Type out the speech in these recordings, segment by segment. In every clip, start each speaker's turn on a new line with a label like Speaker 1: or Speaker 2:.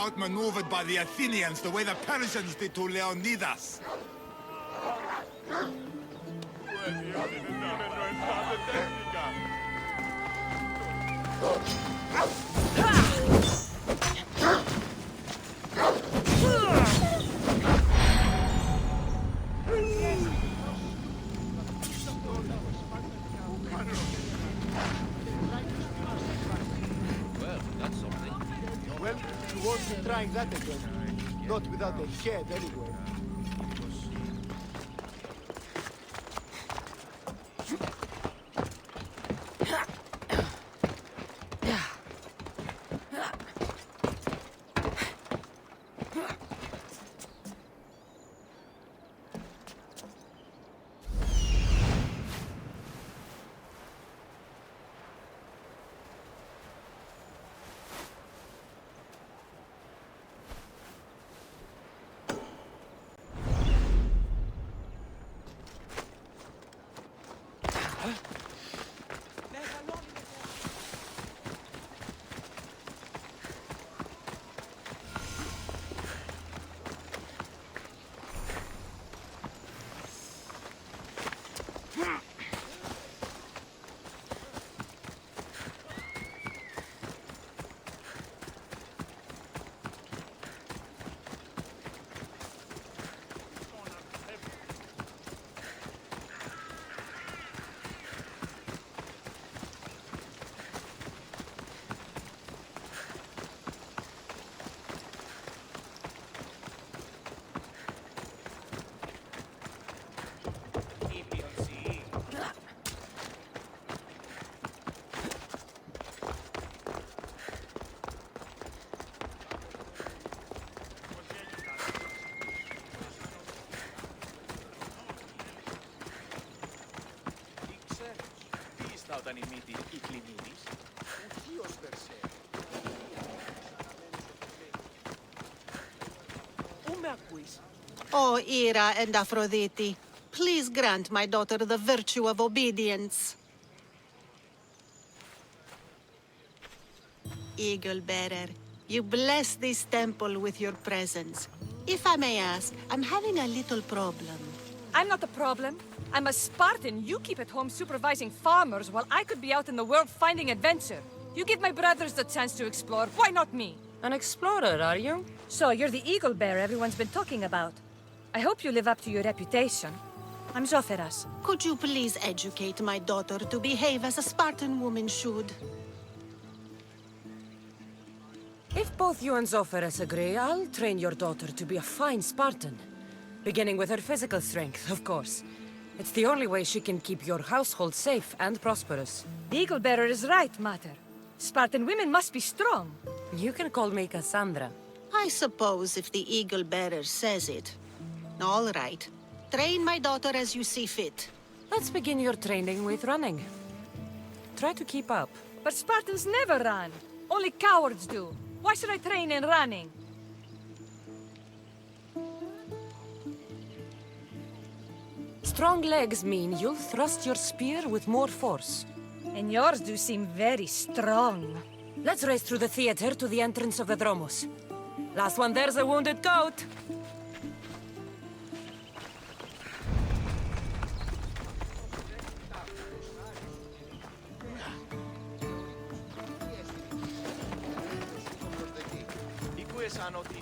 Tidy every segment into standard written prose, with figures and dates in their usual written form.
Speaker 1: outmaneuvered by the Athenians the way the Persians did to Leonidas.
Speaker 2: Well, you won't be trying that again. Not without a head, anyway.
Speaker 3: Όταν η μύτη η κλινίδης.
Speaker 2: Ουσίως, Περσέ. Πού με ακούεις?
Speaker 4: O Ira and Aphrodite, please grant my daughter the virtue of obedience. Eagle Bearer, you bless this temple with your presence. If I may ask, I'm having a little problem.
Speaker 5: I'm not the problem. I'm a Spartan. You keep at home supervising farmers while I could be out in the world finding adventure. You give my brothers the chance to explore. Why not me?
Speaker 6: An explorer, are you?
Speaker 5: So, you're the eagle bearer everyone's been talking about. I hope you live up to your reputation. I'm Zoferas.
Speaker 4: Could you please educate my daughter to behave as a Spartan woman should?
Speaker 6: If both you and Zoferas agree, I'll train your daughter to be a fine Spartan. Beginning with her physical strength, of course. It's the only way she can keep your household safe and prosperous.
Speaker 5: The eagle bearer is right, Mater. Spartan women must be strong.
Speaker 6: You can call me Cassandra.
Speaker 4: I suppose if the Eagle Bearer says it. All right. Train my daughter as you see fit.
Speaker 6: Let's begin your training with running. Try to keep up.
Speaker 5: But Spartans never run. Only cowards do. Why should I train in running?
Speaker 6: Strong legs mean you'll thrust your spear with more force.
Speaker 5: And yours do seem very strong.
Speaker 6: Let's race through the theater to the entrance of the Dromos. Last one there's a wounded goat.
Speaker 3: Ήκουεσαν ότι...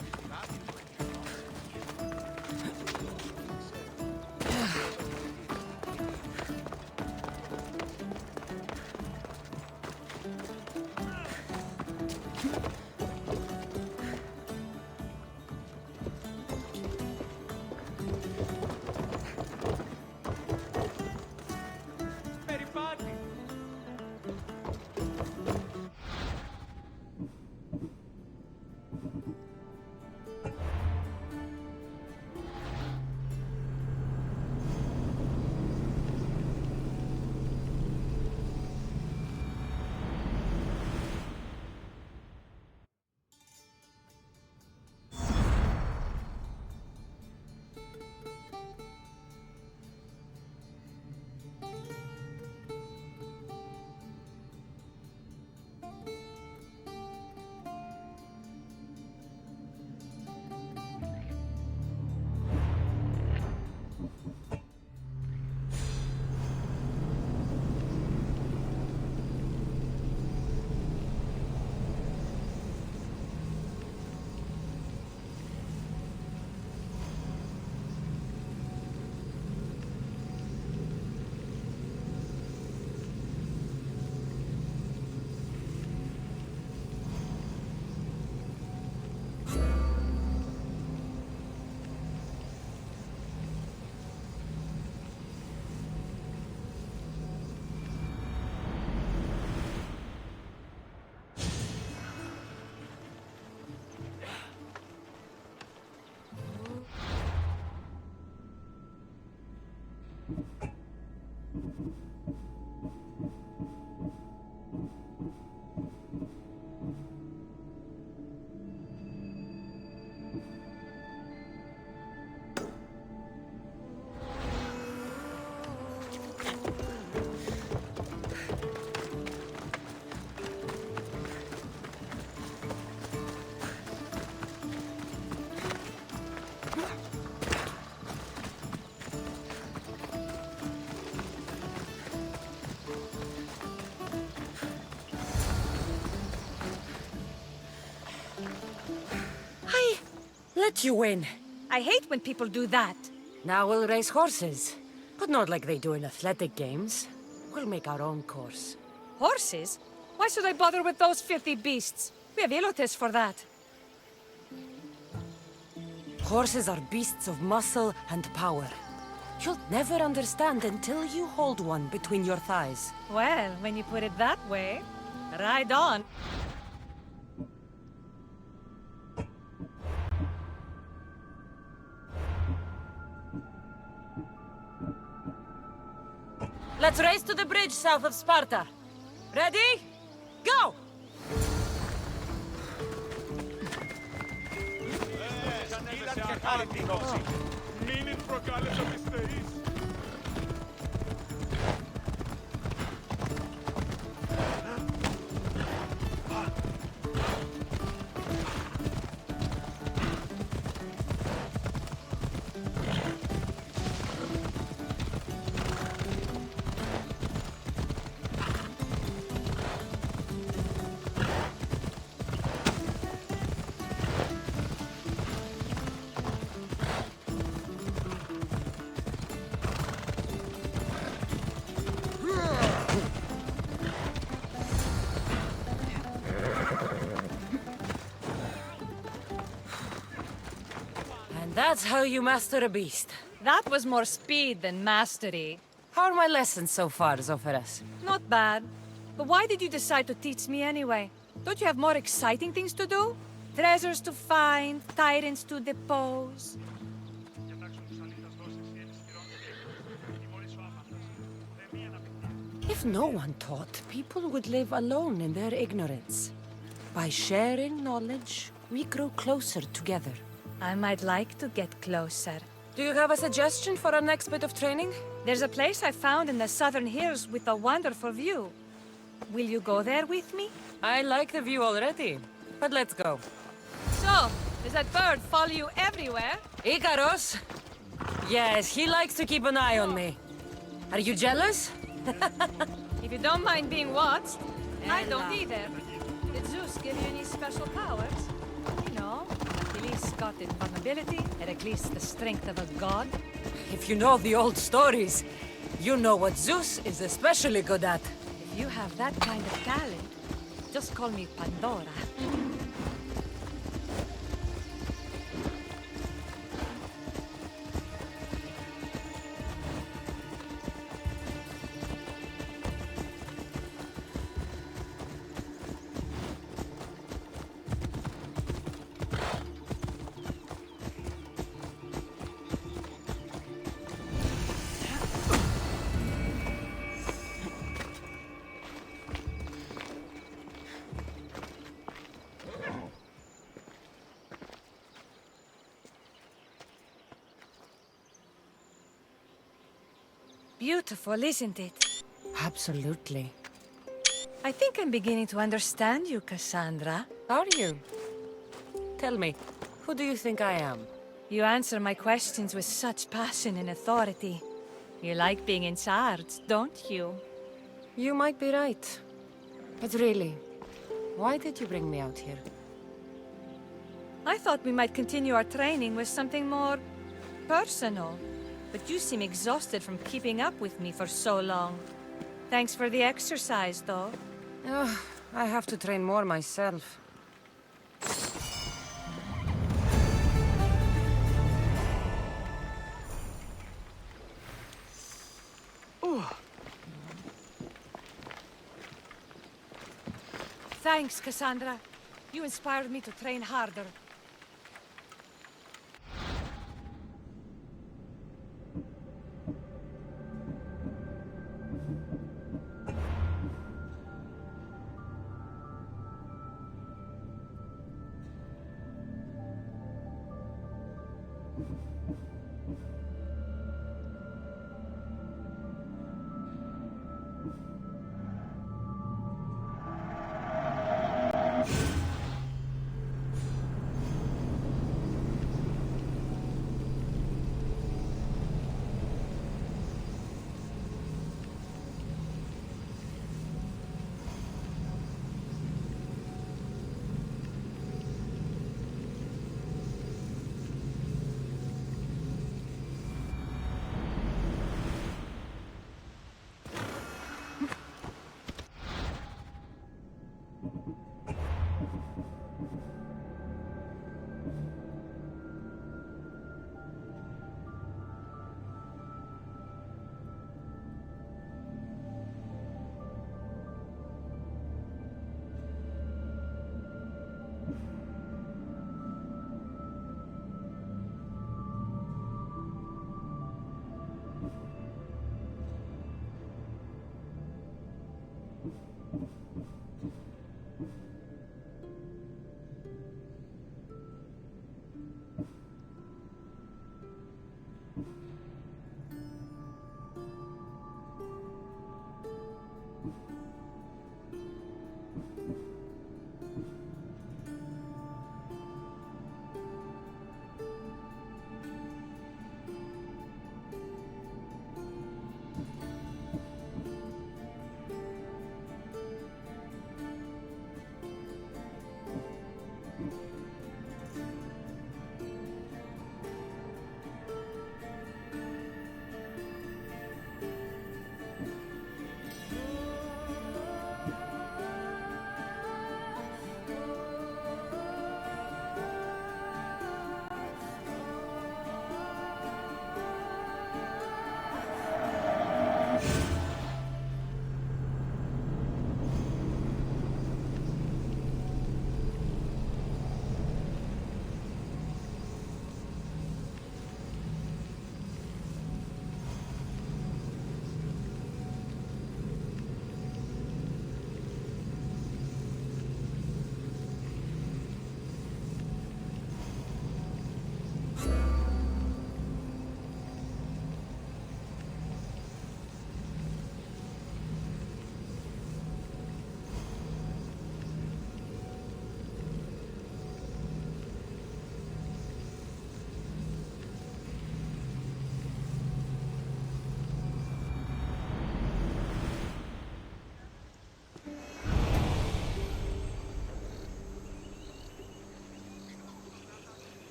Speaker 6: Let you win.
Speaker 5: I hate when people do that.
Speaker 6: Now we'll race horses. But not like they do in athletic games. We'll make our own course.
Speaker 5: Horses? Why should I bother with those filthy beasts? We have Elotes for that.
Speaker 6: Horses are beasts of muscle and power. You'll never understand until you hold one between your thighs.
Speaker 5: Well, when you put it that way, ride on.
Speaker 6: Let's race to the bridge south of Sparta. Ready? Go! That's how you master a beast.
Speaker 5: That was more speed than mastery.
Speaker 6: How are my lessons so far, Zoferas?
Speaker 5: Not bad. But why did you decide to teach me anyway? Don't you have more exciting things to do? Treasures to find, tyrants to depose.
Speaker 6: If no one taught, people would live alone in their ignorance. By sharing knowledge, we grow closer together.
Speaker 5: I might like to get closer.
Speaker 6: Do you have a suggestion for our next bit of training?
Speaker 5: There's a place I found in the southern hills with a wonderful view. Will you go there with me?
Speaker 6: I like the view already, but let's go.
Speaker 5: So, does that bird follow you everywhere?
Speaker 6: Ikaros? Yes, he likes to keep an eye on me. Are you jealous?
Speaker 5: If you don't mind being watched, I don't either. Did Zeus give you any special powers? You know, Achilles got invulnerability, Heracles the strength of a god.
Speaker 6: If you know the old stories, you know what Zeus is especially good at.
Speaker 5: If you have that kind of talent, just call me Pandora. Beautiful, isn't it?
Speaker 6: Absolutely.
Speaker 5: I think I'm beginning to understand you, Cassandra.
Speaker 6: Are you? Tell me, who do you think I am?
Speaker 5: You answer my questions with such passion and authority. You like being in charge, don't you?
Speaker 6: You might be right. But really, why did you bring me out here?
Speaker 5: I thought we might continue our training with something more personal. But you seem exhausted from keeping up with me for so long. Thanks for the exercise, though.
Speaker 6: Oh, I have to train more myself.
Speaker 5: Thanks, Cassandra. You inspired me to train harder.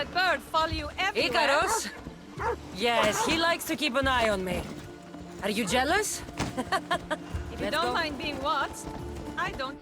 Speaker 5: that bird follow you everywhere?
Speaker 6: Icarus? Yes, he likes to keep an eye on me. Are you jealous?
Speaker 5: If you
Speaker 6: Let's
Speaker 5: don't
Speaker 6: go.
Speaker 5: mind being watched, I don't.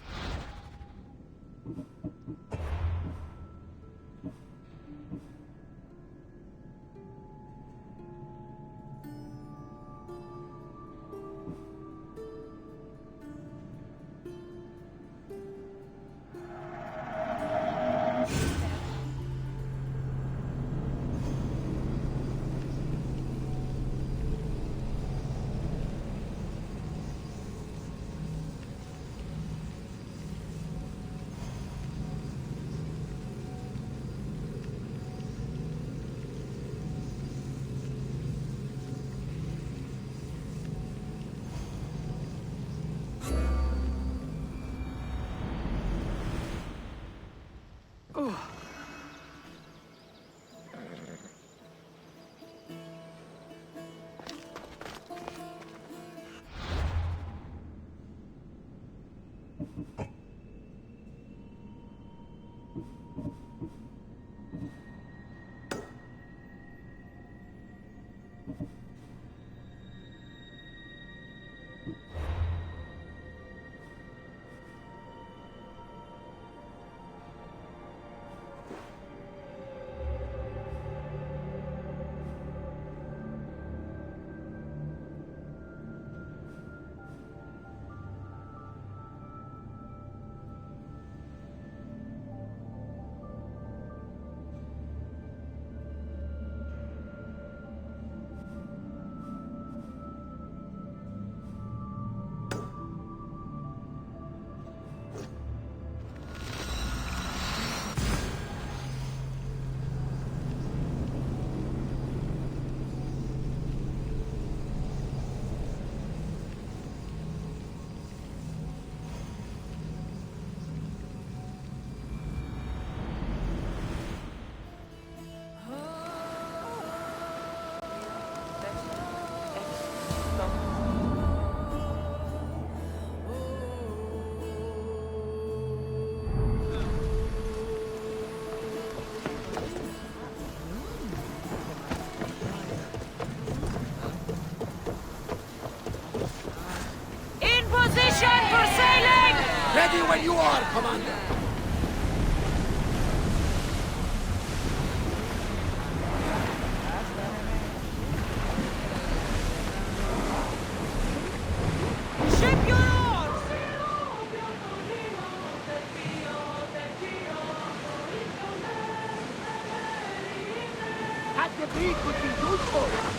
Speaker 2: Ready when you are, Commander!
Speaker 6: Ship your oars!
Speaker 2: At the beat would be useful!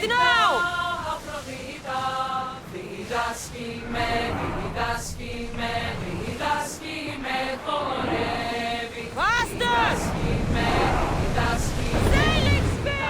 Speaker 6: Proceed now! Faster! Sailing speed!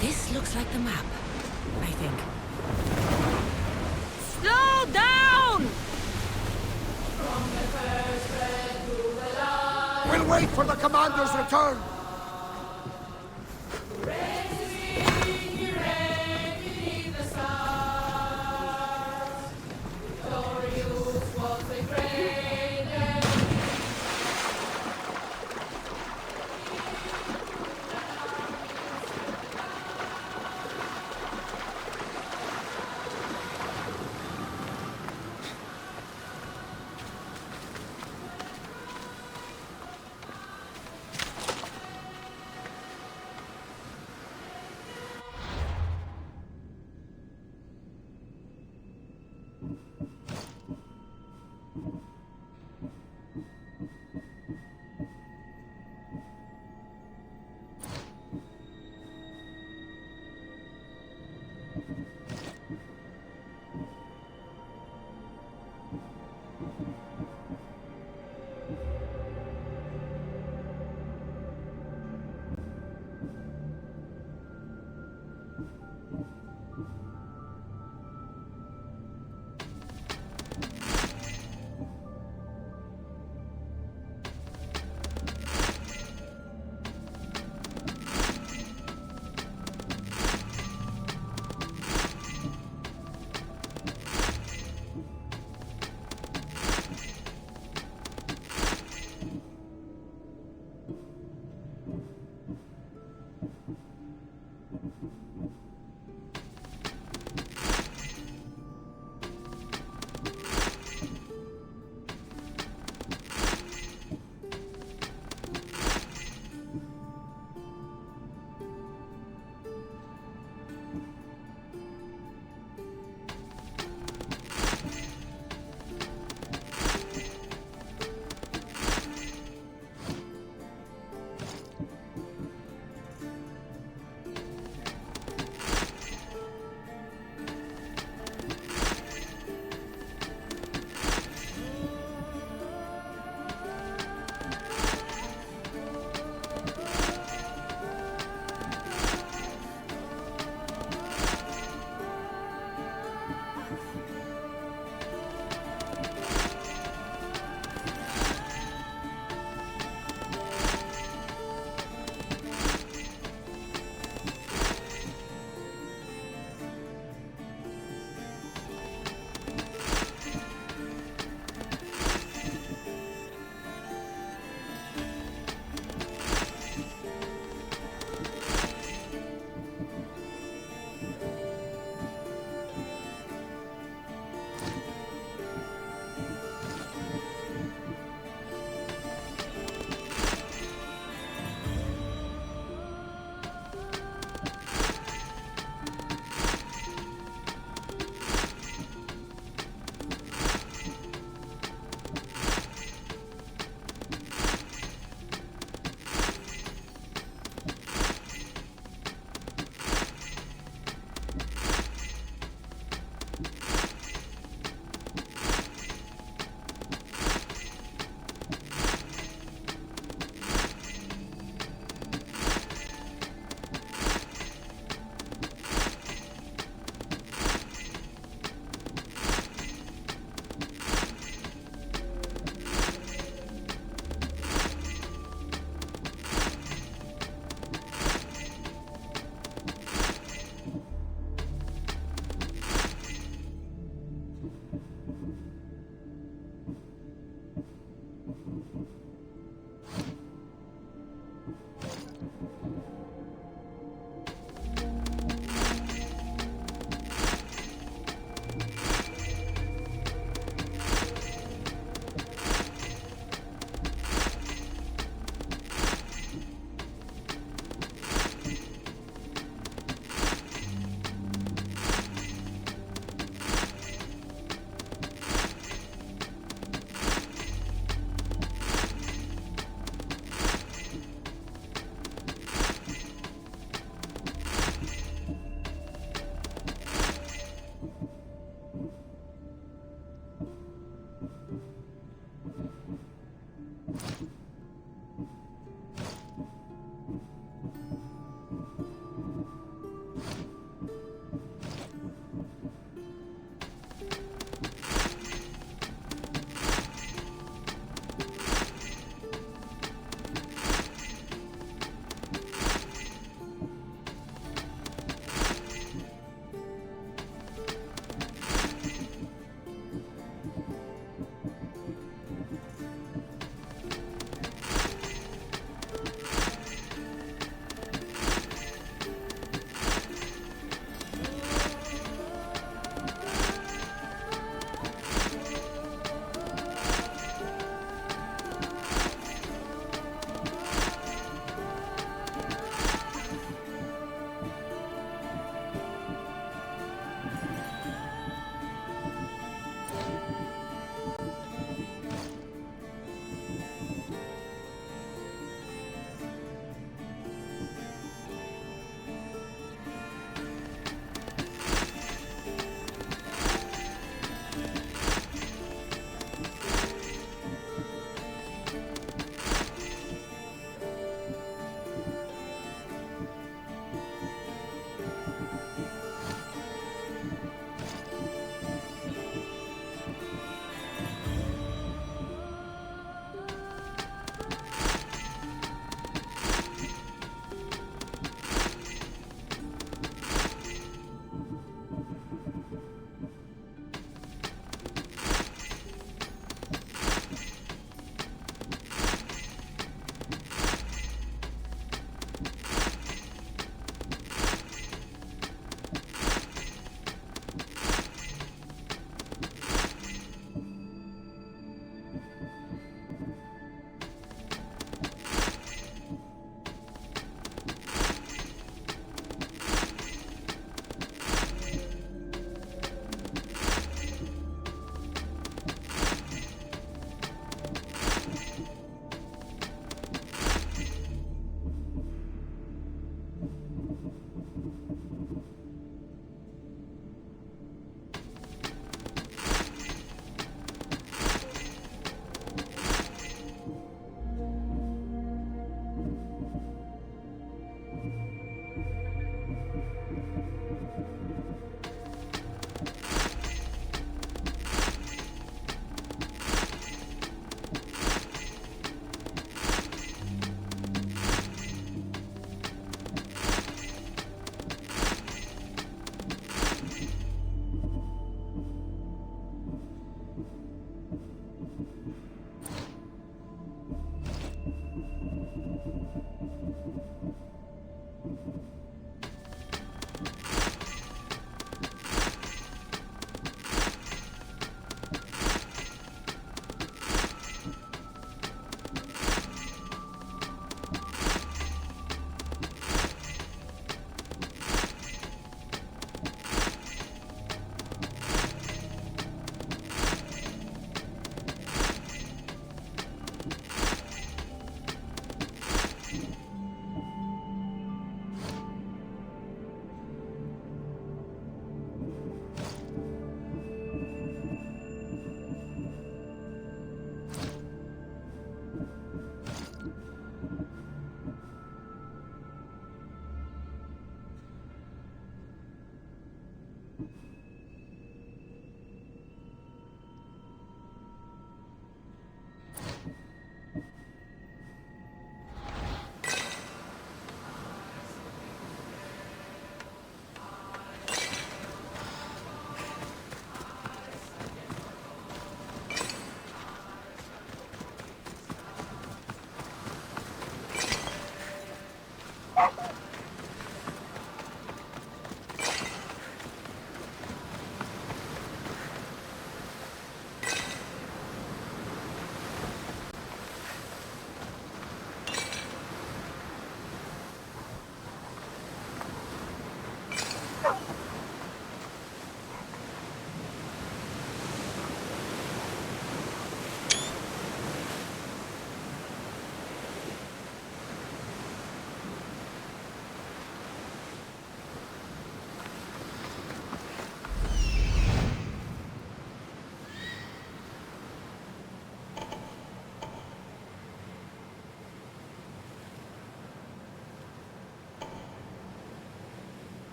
Speaker 6: This looks like the map, I think. Slow down!
Speaker 2: We'll wait for the commander's return.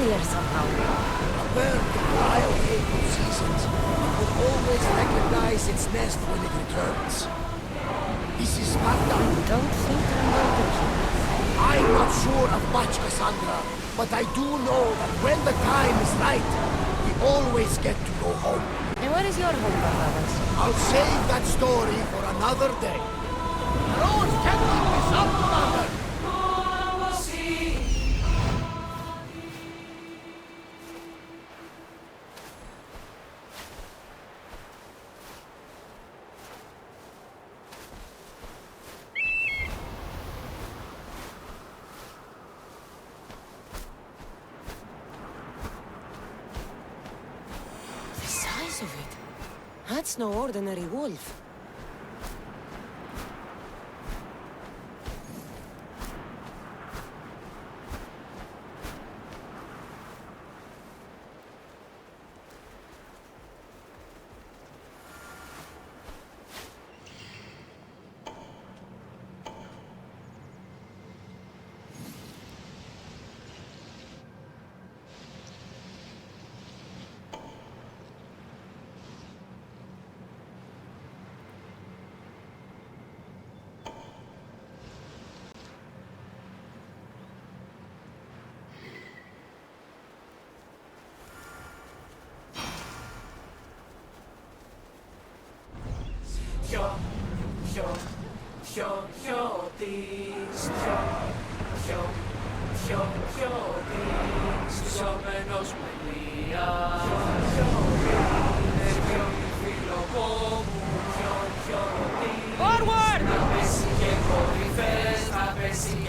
Speaker 6: familiar somehow.
Speaker 7: A bird can fly away from seasons, but will always recognize its nest when it returns. This is Sparta.
Speaker 6: Don't think I'm welcome here.
Speaker 7: I'm not sure of much, Cassandra, but I do know that when the time is right, we always get to go home.
Speaker 6: And where is your home, Barnabas?
Speaker 7: I'll save that story for another day. Rose, can't keep this up, Commander!
Speaker 6: The size of it. That's no ordinary wolf.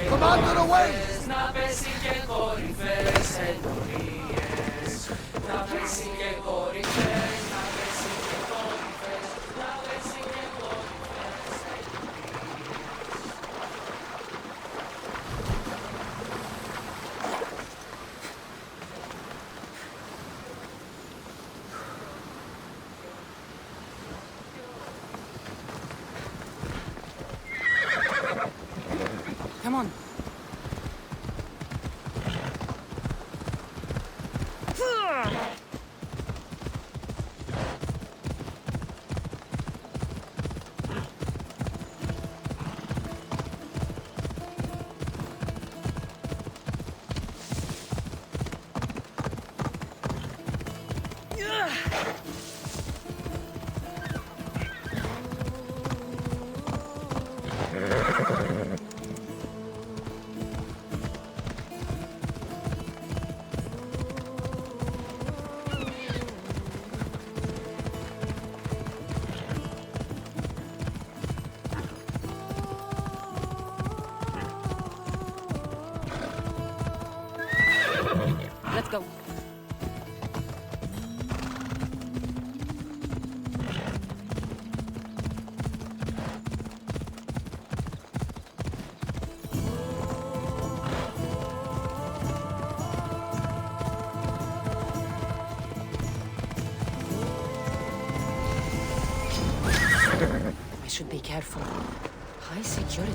Speaker 7: Commander, away!
Speaker 6: Come on. Let's go. I should be careful. High security.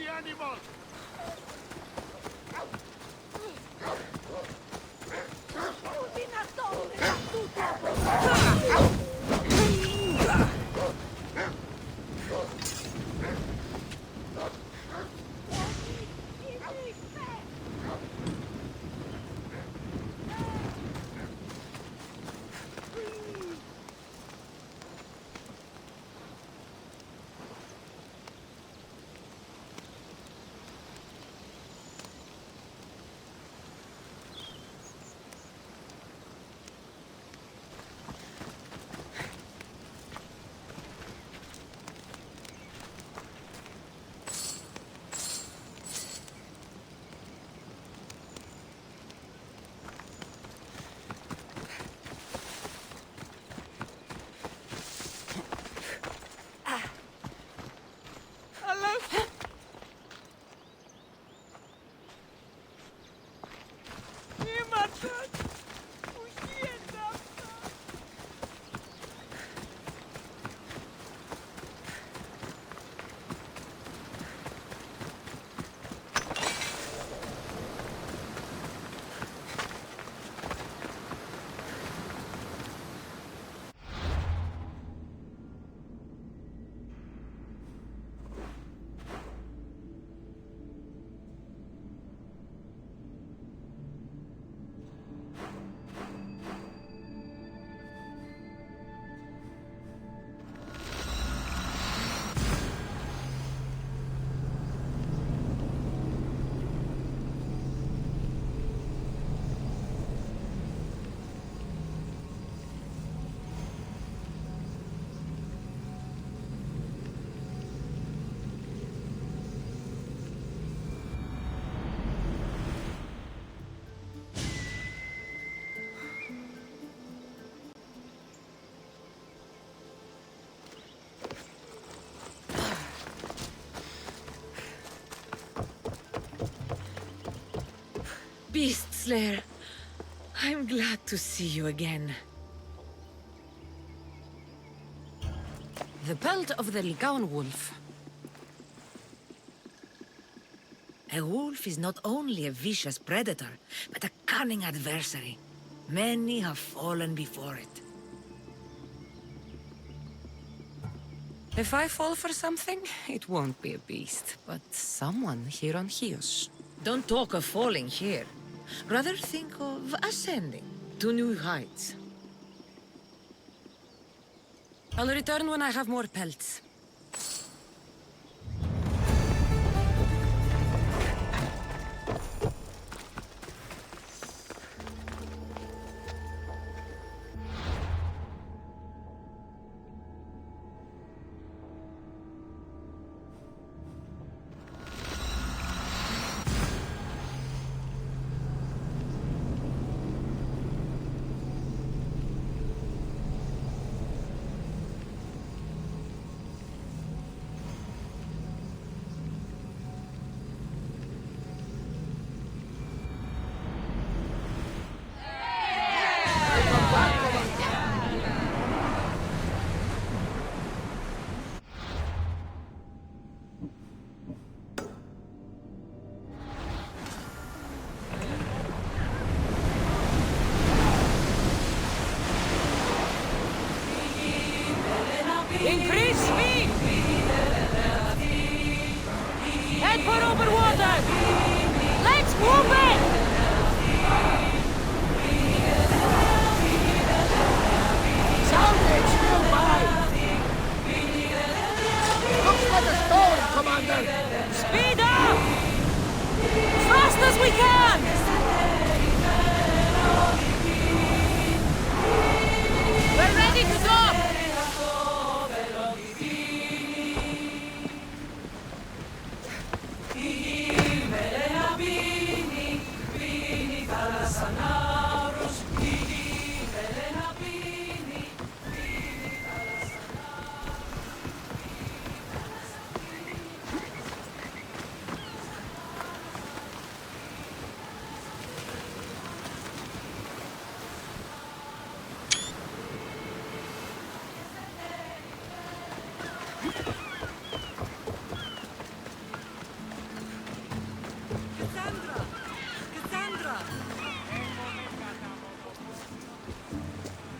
Speaker 2: animal!
Speaker 6: Beast Slayer, I'm glad to see you again. The pelt of the Ligaun wolf. A wolf is not only a vicious predator, but a cunning adversary. Many have fallen before it. If I fall for something, it won't be a beast, but someone here on Chios. Don't talk of falling here. Rather think of ascending to new heights. I'll return when I have more pelts. Increase speed! Head for open water! Let's move it!
Speaker 7: Salvage nearby! Looks like a storm, Commander!
Speaker 6: Speed up! Fast as we can! We're ready to dock!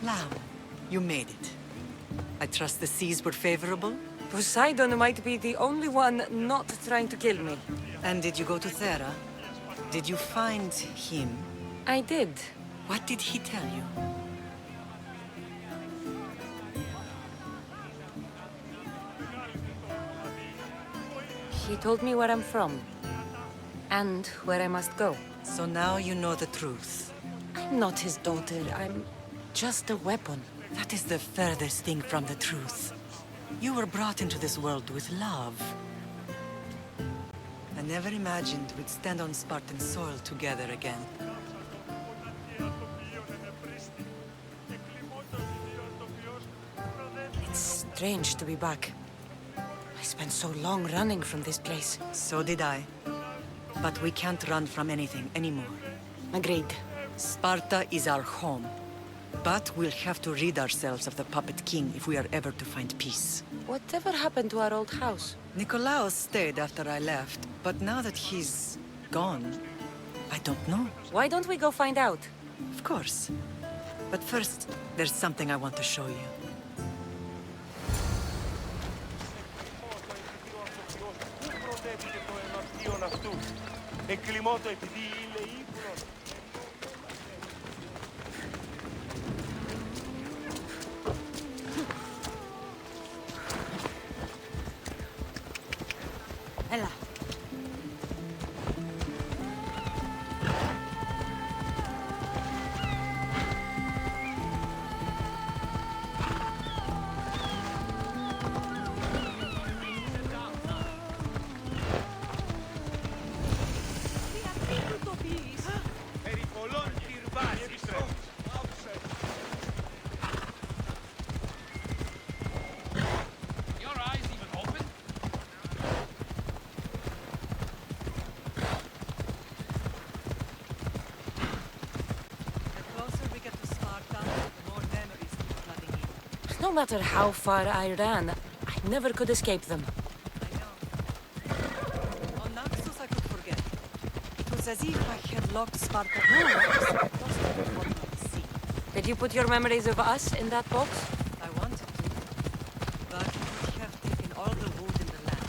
Speaker 8: Lamb, you made it. I trust the seas were favorable?
Speaker 6: Poseidon might be the only one not trying to kill me.
Speaker 8: And did you go to Thera? Did you find him?
Speaker 6: I did.
Speaker 8: What did he tell you?
Speaker 6: He told me where I'm from. And where I must go.
Speaker 8: So now you know the truth.
Speaker 6: I'm not his daughter. I'm just a weapon.
Speaker 8: That is the furthest thing from the truth. You were brought into this world with love. I never imagined we'd stand on Spartan soil together again.
Speaker 6: It's strange to be back. I spent so long running from this place.
Speaker 8: So did I. But we can't run from anything anymore.
Speaker 6: Agreed.
Speaker 8: Sparta is our home. But we'll have to rid ourselves of the Puppet King if we are ever to find peace.
Speaker 6: Whatever happened to our old house?
Speaker 8: Nikolaos stayed after I left, but now that he's gone, I don't know.
Speaker 6: Why don't we go find out?
Speaker 8: Of course. But first, there's something I want to show you.
Speaker 6: Ella. No matter how far I ran, I never could escape them.
Speaker 8: On Naxos I could forget. It was as if I had locked Sparta lost it at the bottom of the sea.
Speaker 6: Did you put your memories of us in that box?
Speaker 8: I wanted to, but it would have taken all the wood in the land.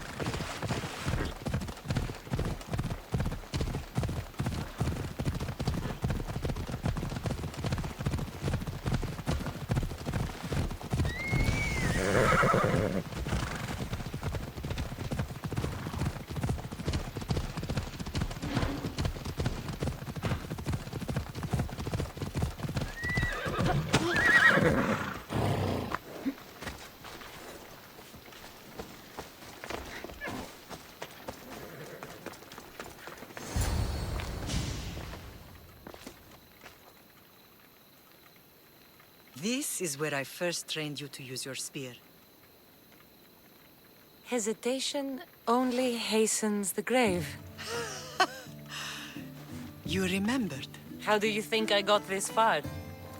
Speaker 8: This is where I first trained you to use your spear.
Speaker 6: Hesitation only hastens the grave.
Speaker 8: You remembered.
Speaker 6: How do you think I got this far?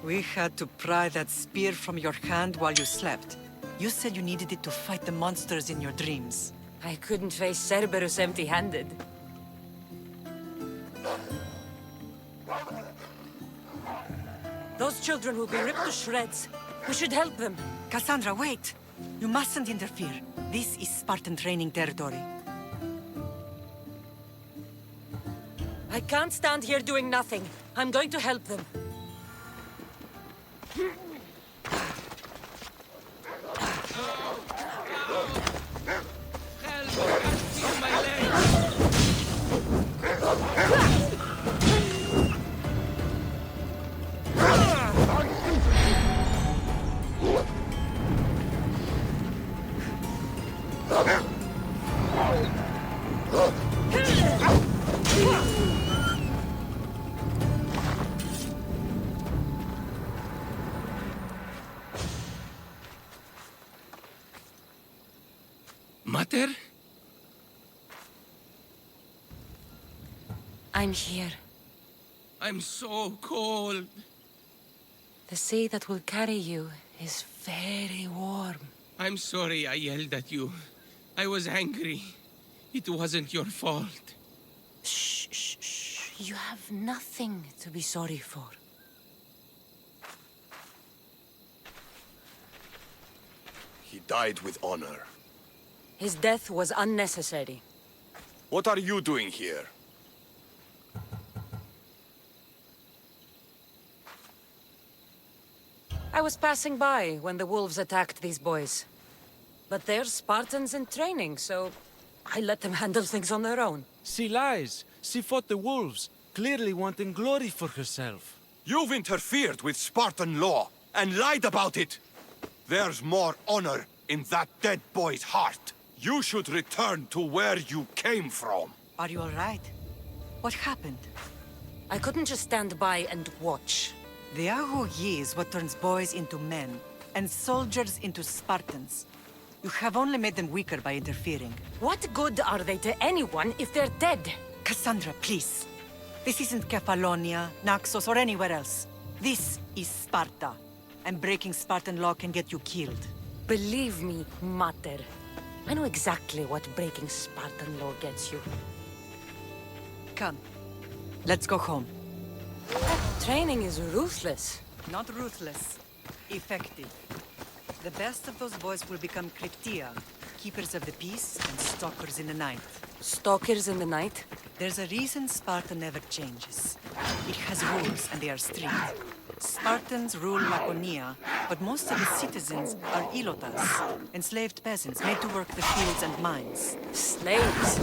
Speaker 8: We had to pry that spear from your hand while you slept. You said you needed it to fight the monsters in your dreams.
Speaker 6: I couldn't face Cerberus empty-handed. Those children will be ripped to shreds. We should help them.
Speaker 8: Cassandra, wait! You mustn't interfere. This is Spartan training territory.
Speaker 6: I can't stand here doing nothing. I'm going to help them.
Speaker 9: Mater?
Speaker 6: I'm here.
Speaker 9: I'm so cold.
Speaker 6: The sea that will carry you is very warm.
Speaker 9: I'm sorry I yelled at you. I was angry. It wasn't your fault.
Speaker 6: Shh, shh, shh. You have nothing to be sorry for.
Speaker 10: He died with honor.
Speaker 6: His death was unnecessary.
Speaker 10: What are you doing here?
Speaker 6: I was passing by when the wolves attacked these boys. But they're Spartans in training, so I let them handle things on their own.
Speaker 11: She lies. She fought the wolves, clearly wanting glory for herself.
Speaker 10: You've interfered with Spartan law and lied about it. There's more honor in that dead boy's heart. You should return to where you came from.
Speaker 8: Are you all right? What happened?
Speaker 6: I couldn't just stand by and watch.
Speaker 8: The Ago Yi is what turns boys into men, and soldiers into Spartans. You have only made them weaker by interfering.
Speaker 6: What good are they to anyone if they're dead?
Speaker 8: Cassandra, please. This isn't Kefalonia, Naxos, or anywhere else. This is Sparta, and breaking Spartan law can get you killed.
Speaker 6: Believe me, Mater. I know exactly what breaking Spartan law gets you.
Speaker 8: Come, let's go home.
Speaker 6: Training is ruthless.
Speaker 8: Not ruthless, effective. The best of those boys will become Kryptia, keepers of the peace and stalkers in the night.
Speaker 6: Stalkers in the night?
Speaker 8: There's a reason Sparta never changes. It has rules, and they are strict. Spartans rule Laconia, but most of the citizens are ilotas, enslaved peasants made to work the fields and mines.
Speaker 6: Slaves?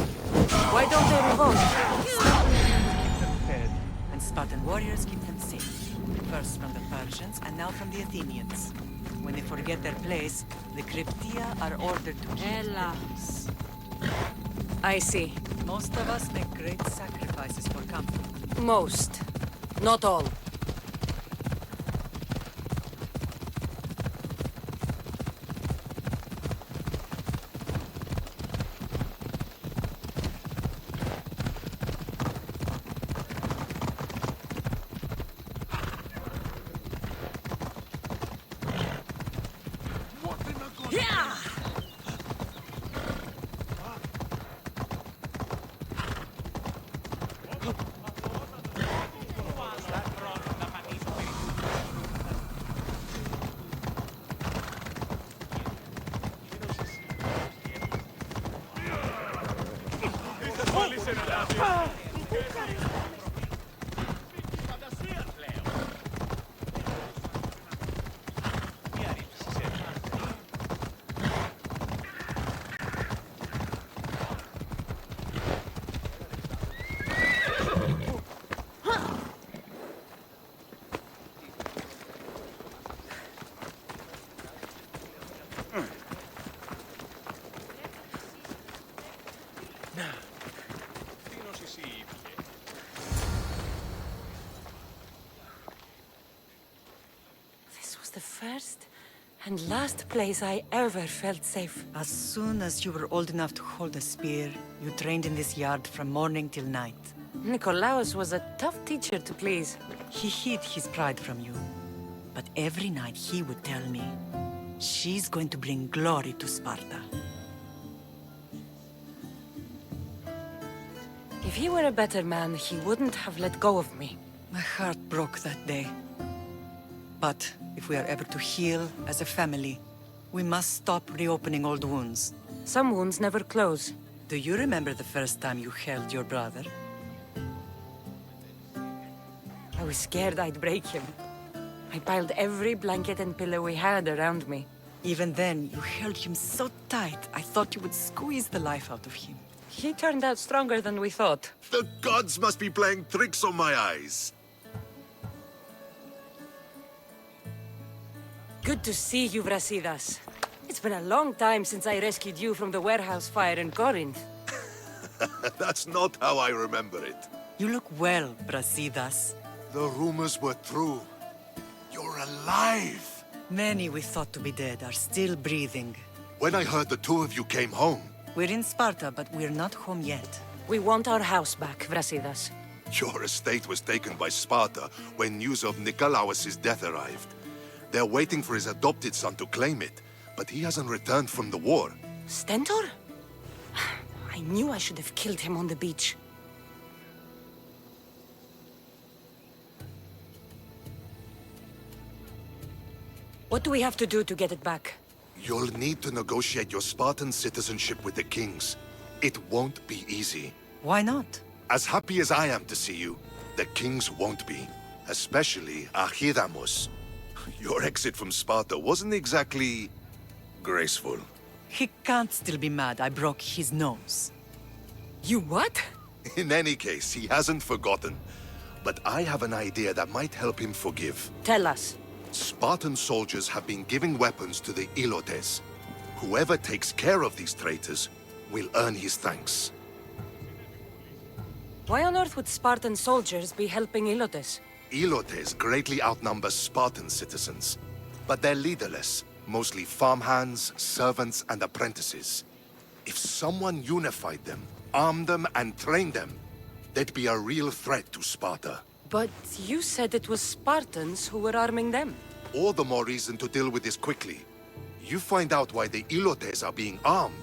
Speaker 6: Why don't they revolt?
Speaker 8: And Spartan warriors keep them safe. First from the Persians, and now from the Athenians. When they forget their place, the Kryptia are ordered to kill.
Speaker 6: Elas. I see.
Speaker 8: Most of us make great sacrifices for comfort.
Speaker 6: Most. Not all. The first and last place I ever felt safe.
Speaker 8: As soon as you were old enough to hold a spear, you trained in this yard from morning till night.
Speaker 6: Nikolaos was a tough teacher to please.
Speaker 8: He hid his pride from you. But every night he would tell me, she's going to bring glory to Sparta.
Speaker 6: If he were a better man, he wouldn't have let go of me.
Speaker 8: My heart broke that day. But if we are ever to heal as a family, we must stop reopening old wounds.
Speaker 6: Some wounds never close.
Speaker 8: Do you remember the first time you held your brother?
Speaker 6: I was scared I'd break him. I piled every blanket and pillow we had around me.
Speaker 8: Even then, you held him so tight, I thought you would squeeze the life out of him.
Speaker 6: He turned out stronger than we thought.
Speaker 12: The gods must be playing tricks on my eyes.
Speaker 6: Good to see you, Brasidas. It's been a long time since I rescued you from the warehouse fire in Corinth.
Speaker 12: That's not how I remember it.
Speaker 8: You look well, Brasidas.
Speaker 1: The rumors were true. You're alive!
Speaker 8: Many we thought to be dead are still breathing.
Speaker 12: When I heard the two of you came home...
Speaker 8: We're in Sparta, but we're not home yet.
Speaker 6: We want our house back, Brasidas.
Speaker 12: Your estate was taken by Sparta when news of Nikolaos' death arrived. They're waiting for his adopted son to claim it, but he hasn't returned from the war.
Speaker 6: Stentor? I knew I should have killed him on the beach. What do we have to do to get it back?
Speaker 12: You'll need to negotiate your Spartan citizenship with the kings. It won't be easy.
Speaker 8: Why not?
Speaker 12: As happy as I am to see you, the kings won't be. Especially Archidamos. Your exit from Sparta wasn't exactly graceful.
Speaker 8: He can't still be mad I broke his nose.
Speaker 6: You what?
Speaker 12: In any case, he hasn't forgotten. But I have an idea that might help him forgive.
Speaker 6: Tell us.
Speaker 12: Spartan soldiers have been giving weapons to the Ilotes. Whoever takes care of these traitors will earn his thanks.
Speaker 6: Why on earth would Spartan soldiers be helping Ilotes?
Speaker 12: Ilotes greatly outnumber Spartan citizens, but they're leaderless, mostly farmhands, servants, and apprentices. If someone unified them, armed them, and trained them, they'd be a real threat to Sparta.
Speaker 6: But you said it was Spartans who were arming them.
Speaker 12: All the more reason to deal with this quickly. You find out why the Ilotes are being armed,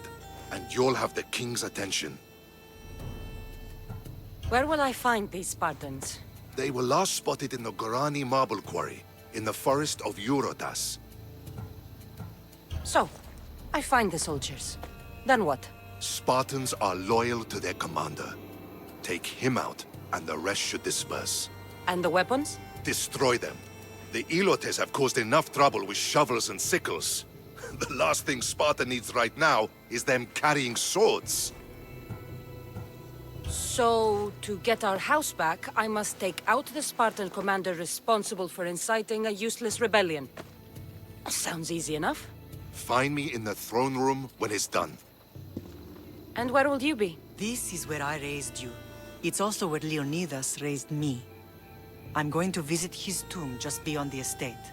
Speaker 12: and you'll have the king's attention.
Speaker 6: Where will I find these Spartans?
Speaker 12: They were last spotted in the Gorani marble quarry, in the forest of Eurotas.
Speaker 6: So, I find the soldiers. Then what?
Speaker 12: Spartans are loyal to their commander. Take him out, and the rest should disperse.
Speaker 6: And the weapons?
Speaker 12: Destroy them. The Ilotes have caused enough trouble with shovels and sickles. The last thing Sparta needs right now is them carrying swords.
Speaker 6: So, to get our house back, I must take out the Spartan commander responsible for inciting a useless rebellion. Sounds easy enough.
Speaker 12: Find me in the throne room when it's done.
Speaker 6: And where will you be?
Speaker 8: This is where I raised you. It's also where Leonidas raised me. I'm going to visit his tomb just beyond the estate.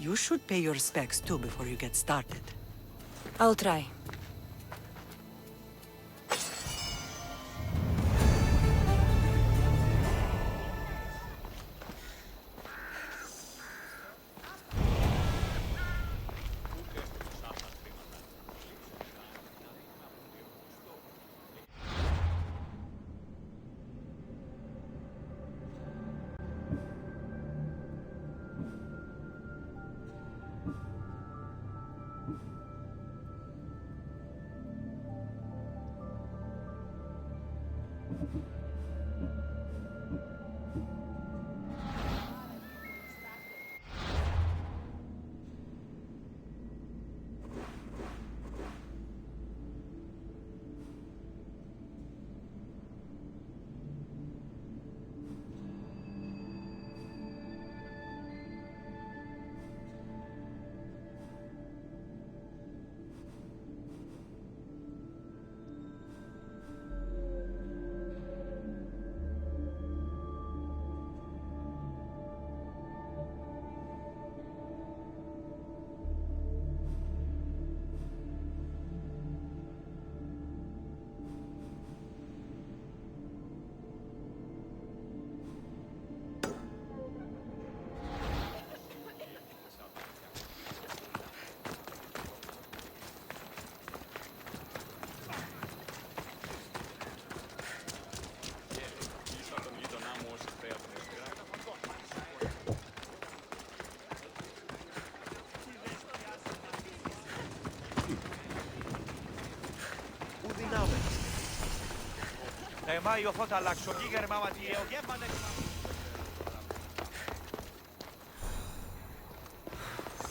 Speaker 8: You should pay your respects too before you get started.
Speaker 6: I'll try.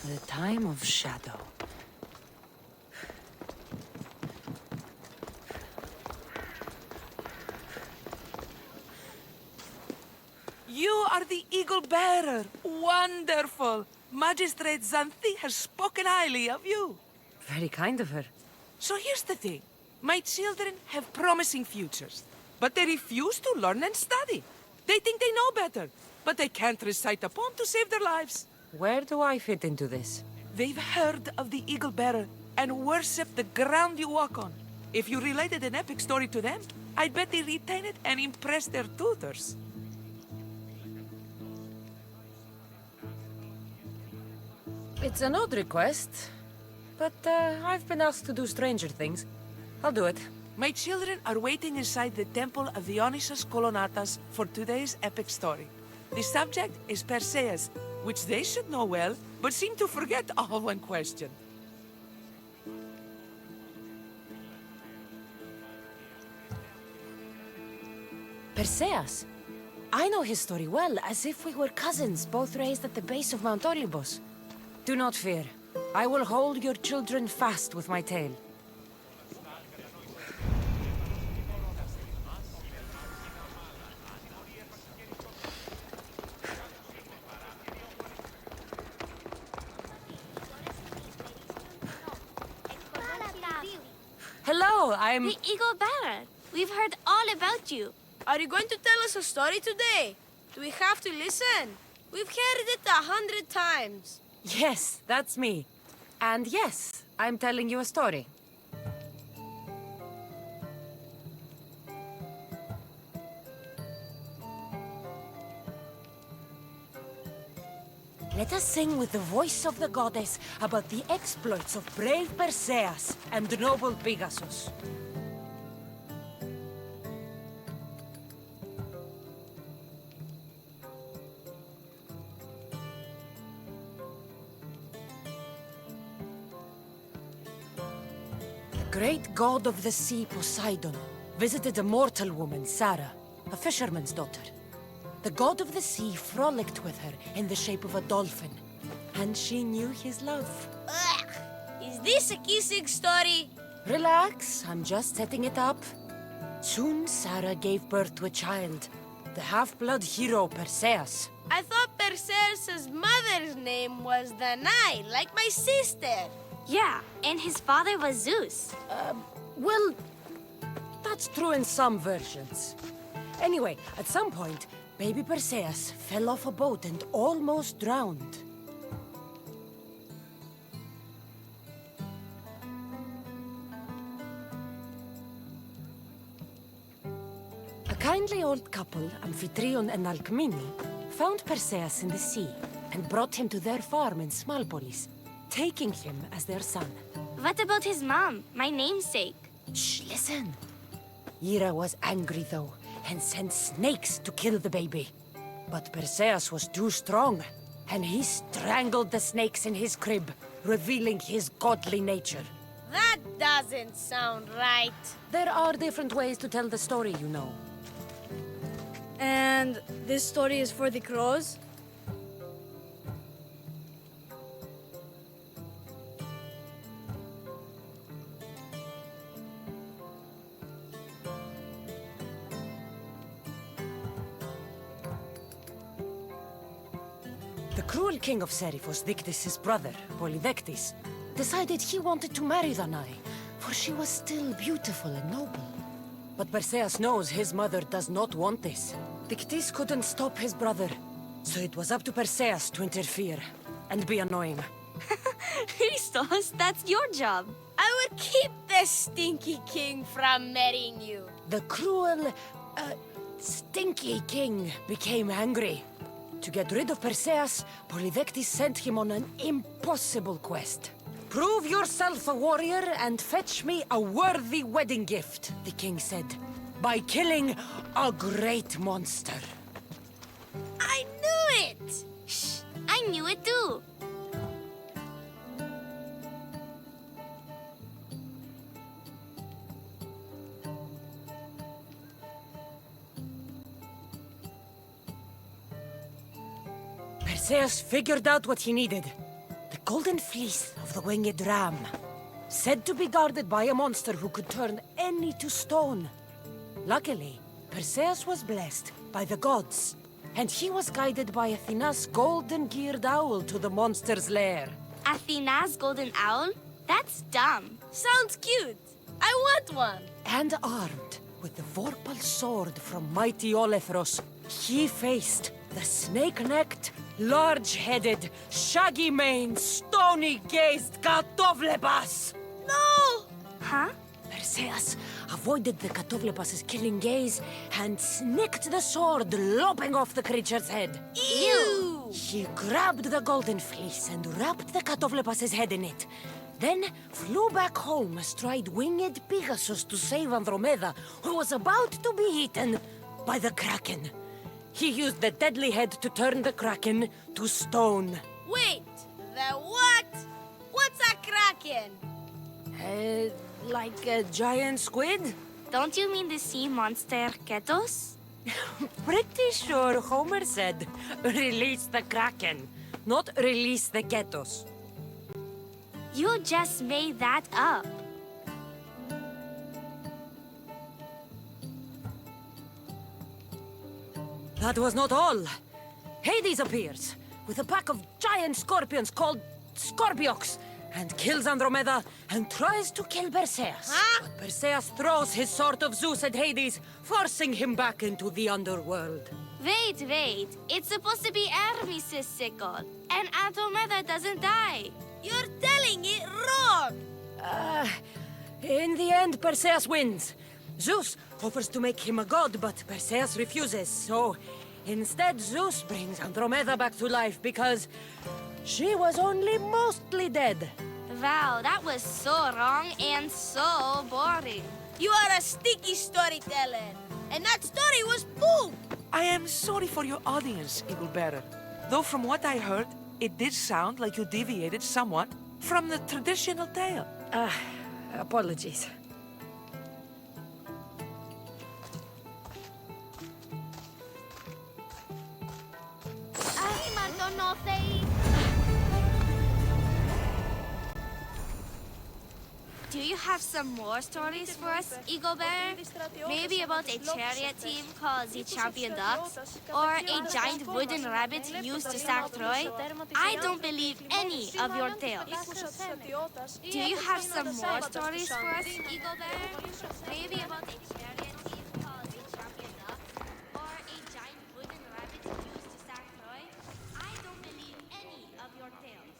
Speaker 6: The time of shadow.
Speaker 13: You are the Eagle Bearer. Wonderful. Magistrate Xanthi has spoken highly of you.
Speaker 6: Very kind of her.
Speaker 13: So here's the thing. My children have promising futures, but they refuse to learn and study. They think they know better, but they can't recite a poem to save their lives.
Speaker 6: Where do I fit into this?
Speaker 13: They've heard of the Eagle Bearer and worship the ground you walk on. If you related an epic story to them, I'd bet they retain it and impress their tutors.
Speaker 6: It's an odd request, but I've been asked to do stranger things. I'll do it.
Speaker 13: My children are waiting inside the temple of Dionysus Kolonatas for today's epic story. The subject is Perseus, which they should know well, but seem to forget all when questioned.
Speaker 6: Perseus. I know his story well, as if we were cousins, both raised at the base of Mount Olympus. Do not fear. I will hold your children fast with my tail. Hello, I'm...
Speaker 14: Hey, Eagle Baron, we've heard all about you.
Speaker 15: Are you going to tell us a story today? Do we have to listen? We've heard it 100 times.
Speaker 6: Yes, that's me. And yes, I'm telling you a story. Let us sing with the voice of the goddess about the exploits of brave Perseus and noble Pegasus. The great god of the sea, Poseidon, visited a mortal woman, Sarah, a fisherman's daughter. The god of the sea frolicked with her in the shape of a dolphin, and she knew his love.
Speaker 15: Ugh. Is this a kissing story?
Speaker 6: Relax, I'm just setting it up. Soon Sarah gave birth to a child, the half-blood hero Perseus.
Speaker 15: I thought Perseus' mother's name was Danae, like my sister.
Speaker 14: Yeah, and his father was Zeus.
Speaker 6: Well, that's true in some versions. Anyway, at some point, baby Perseus fell off a boat and almost drowned. A kindly old couple, Amphitryon and Alcmene, found Perseus in the sea and brought him to their farm in Smalpolis, taking him as their son.
Speaker 14: What about his mom, my namesake?
Speaker 6: Shh, listen. Hera was angry, though, and sent snakes to kill the baby. But Perseus was too strong, and he strangled the snakes in his crib, revealing his godly nature.
Speaker 15: That doesn't sound right.
Speaker 6: There are different ways to tell the story, you know.
Speaker 15: And this story is for the crows?
Speaker 6: The cruel king of Seriphos, Dictys' brother, Polydectes, decided he wanted to marry Danae, for she was still beautiful and noble. But Perseus knows his mother does not want this. Dictys couldn't stop his brother, so it was up to Perseus to interfere and be annoying.
Speaker 14: Christos, that's your job.
Speaker 15: I will keep the stinky king from marrying you.
Speaker 6: The cruel, stinky king became angry. To get rid of Perseus, Polydectes sent him on an impossible quest. Prove yourself a warrior and fetch me a worthy wedding gift, the king said, by killing a great monster.
Speaker 15: I knew it!
Speaker 14: Shh, I knew it too.
Speaker 6: Perseus figured out what he needed. The golden fleece of the winged ram, said to be guarded by a monster who could turn any to stone. Luckily, Perseus was blessed by the gods, and he was guided by Athena's golden-geared owl to the monster's lair.
Speaker 14: Athena's golden owl? That's dumb.
Speaker 15: Sounds cute. I want one.
Speaker 6: And armed with the vorpal sword from mighty Olethros, he faced the snake-necked, large-headed, shaggy-maned, stony-gazed Katovlepas!
Speaker 15: No!
Speaker 14: Huh?
Speaker 6: Perseus avoided the Katovlepas' killing gaze and snicked the sword, lopping off the creature's head.
Speaker 15: Ew!
Speaker 6: He grabbed the golden fleece and wrapped the Katovlepas' head in it. Then flew back home astride winged Pegasus to save Andromeda, who was about to be eaten by the Kraken. He used the deadly head to turn the Kraken to stone.
Speaker 15: Wait, the what? What's a kraken?
Speaker 6: Like a giant squid?
Speaker 14: Don't you mean the sea monster Ketos?
Speaker 6: Pretty sure Homer said, release the Kraken, not release the Ketos.
Speaker 14: You just made that up.
Speaker 6: That was not all. Hades appears with a pack of giant scorpions called Scorpiox and kills Andromeda and tries to kill Perseus. But Perseus throws his sword of Zeus at Hades, forcing him back into the underworld.
Speaker 14: Wait. It's supposed to be Hermes' sickle, and Andromeda doesn't die.
Speaker 15: You're telling it wrong!
Speaker 6: In the end, Perseus wins. Zeus offers to make him a god, but Perseus refuses, so instead Zeus brings Andromeda back to life because she was only mostly dead.
Speaker 14: Wow, that was so wrong and so boring.
Speaker 15: You are a sticky storyteller, and that story was poop!
Speaker 13: I am sorry for your audience, Eaglebearer. Though from what I heard, it did sound like you deviated somewhat from the traditional tale.
Speaker 6: Apologies.
Speaker 14: Do you have some more stories for us, Eagle Bear? Maybe about a chariot team called the Champion Ducks? Or a giant wooden rabbit used to sack Troy? I don't believe any of your tales. Do you have some more stories for us, Eagle Bear? Maybe about a chariot team called the Champion Ducks? Or a giant wooden rabbit used to sack Troy? I don't believe any of your tales.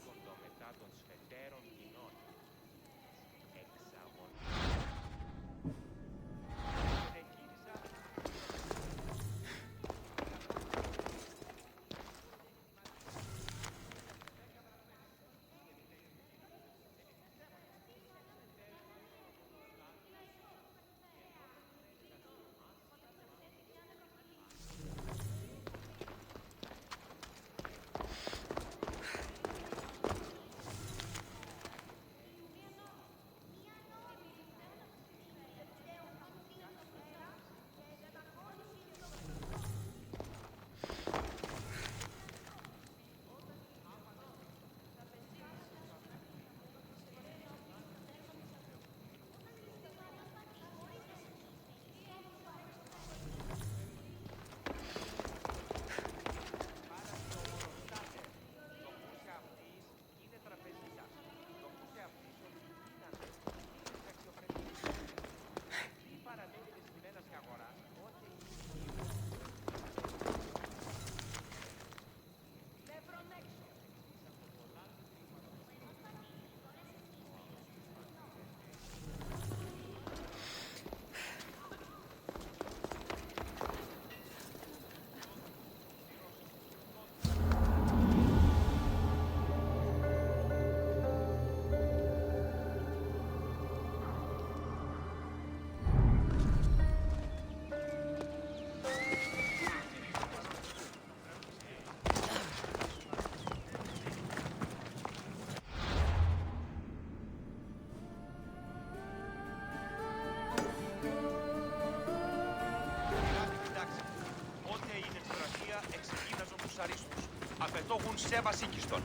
Speaker 3: Αφετόγουν σε βασίκιστον.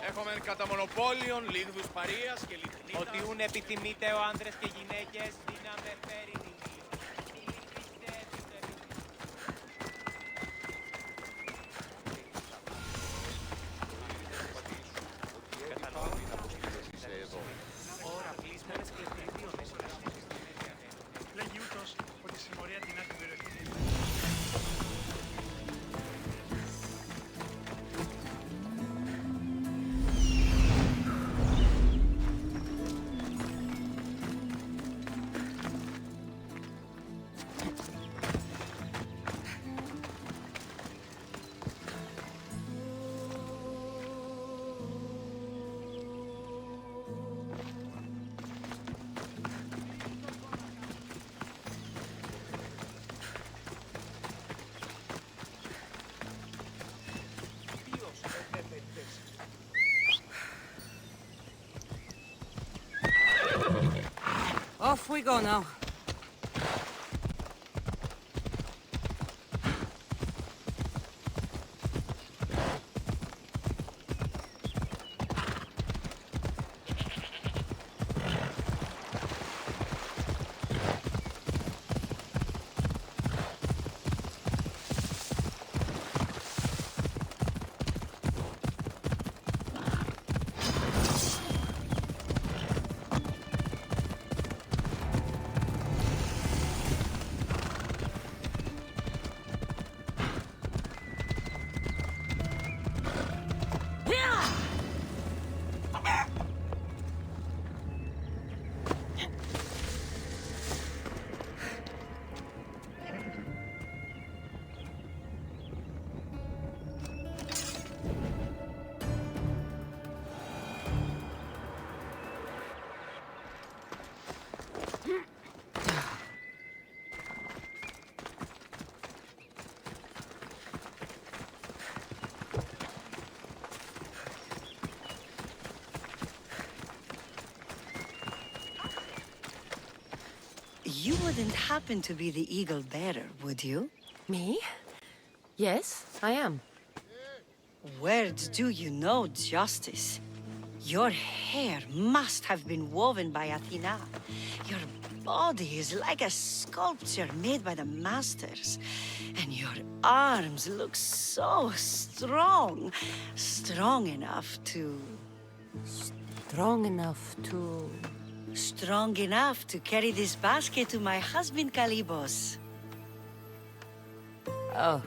Speaker 16: Έχουμε κατά μονοπόλιον, λίγδους παρείας και λιτνίτας.
Speaker 3: Ότι ούν επιθυμείτε ο άνδρες και γυναίκες, δύναμε φέρει την
Speaker 16: Ωρα πλήσμενες κλεπτήριο μέσα. Λέγει ούτως ότι η συμμορία την άκρη περιοχή.
Speaker 6: Off we go now.
Speaker 17: You wouldn't happen to be the Eagle Bearer, would you?
Speaker 6: Me? Yes, I am.
Speaker 17: Words do you know justice. Your hair must have been woven by Athena. Your body is like a sculpture made by the masters. And your arms look so strong. Strong enough to...
Speaker 6: Strong enough to...
Speaker 17: Strong enough to carry this basket to my husband Kalybos.
Speaker 6: Oh,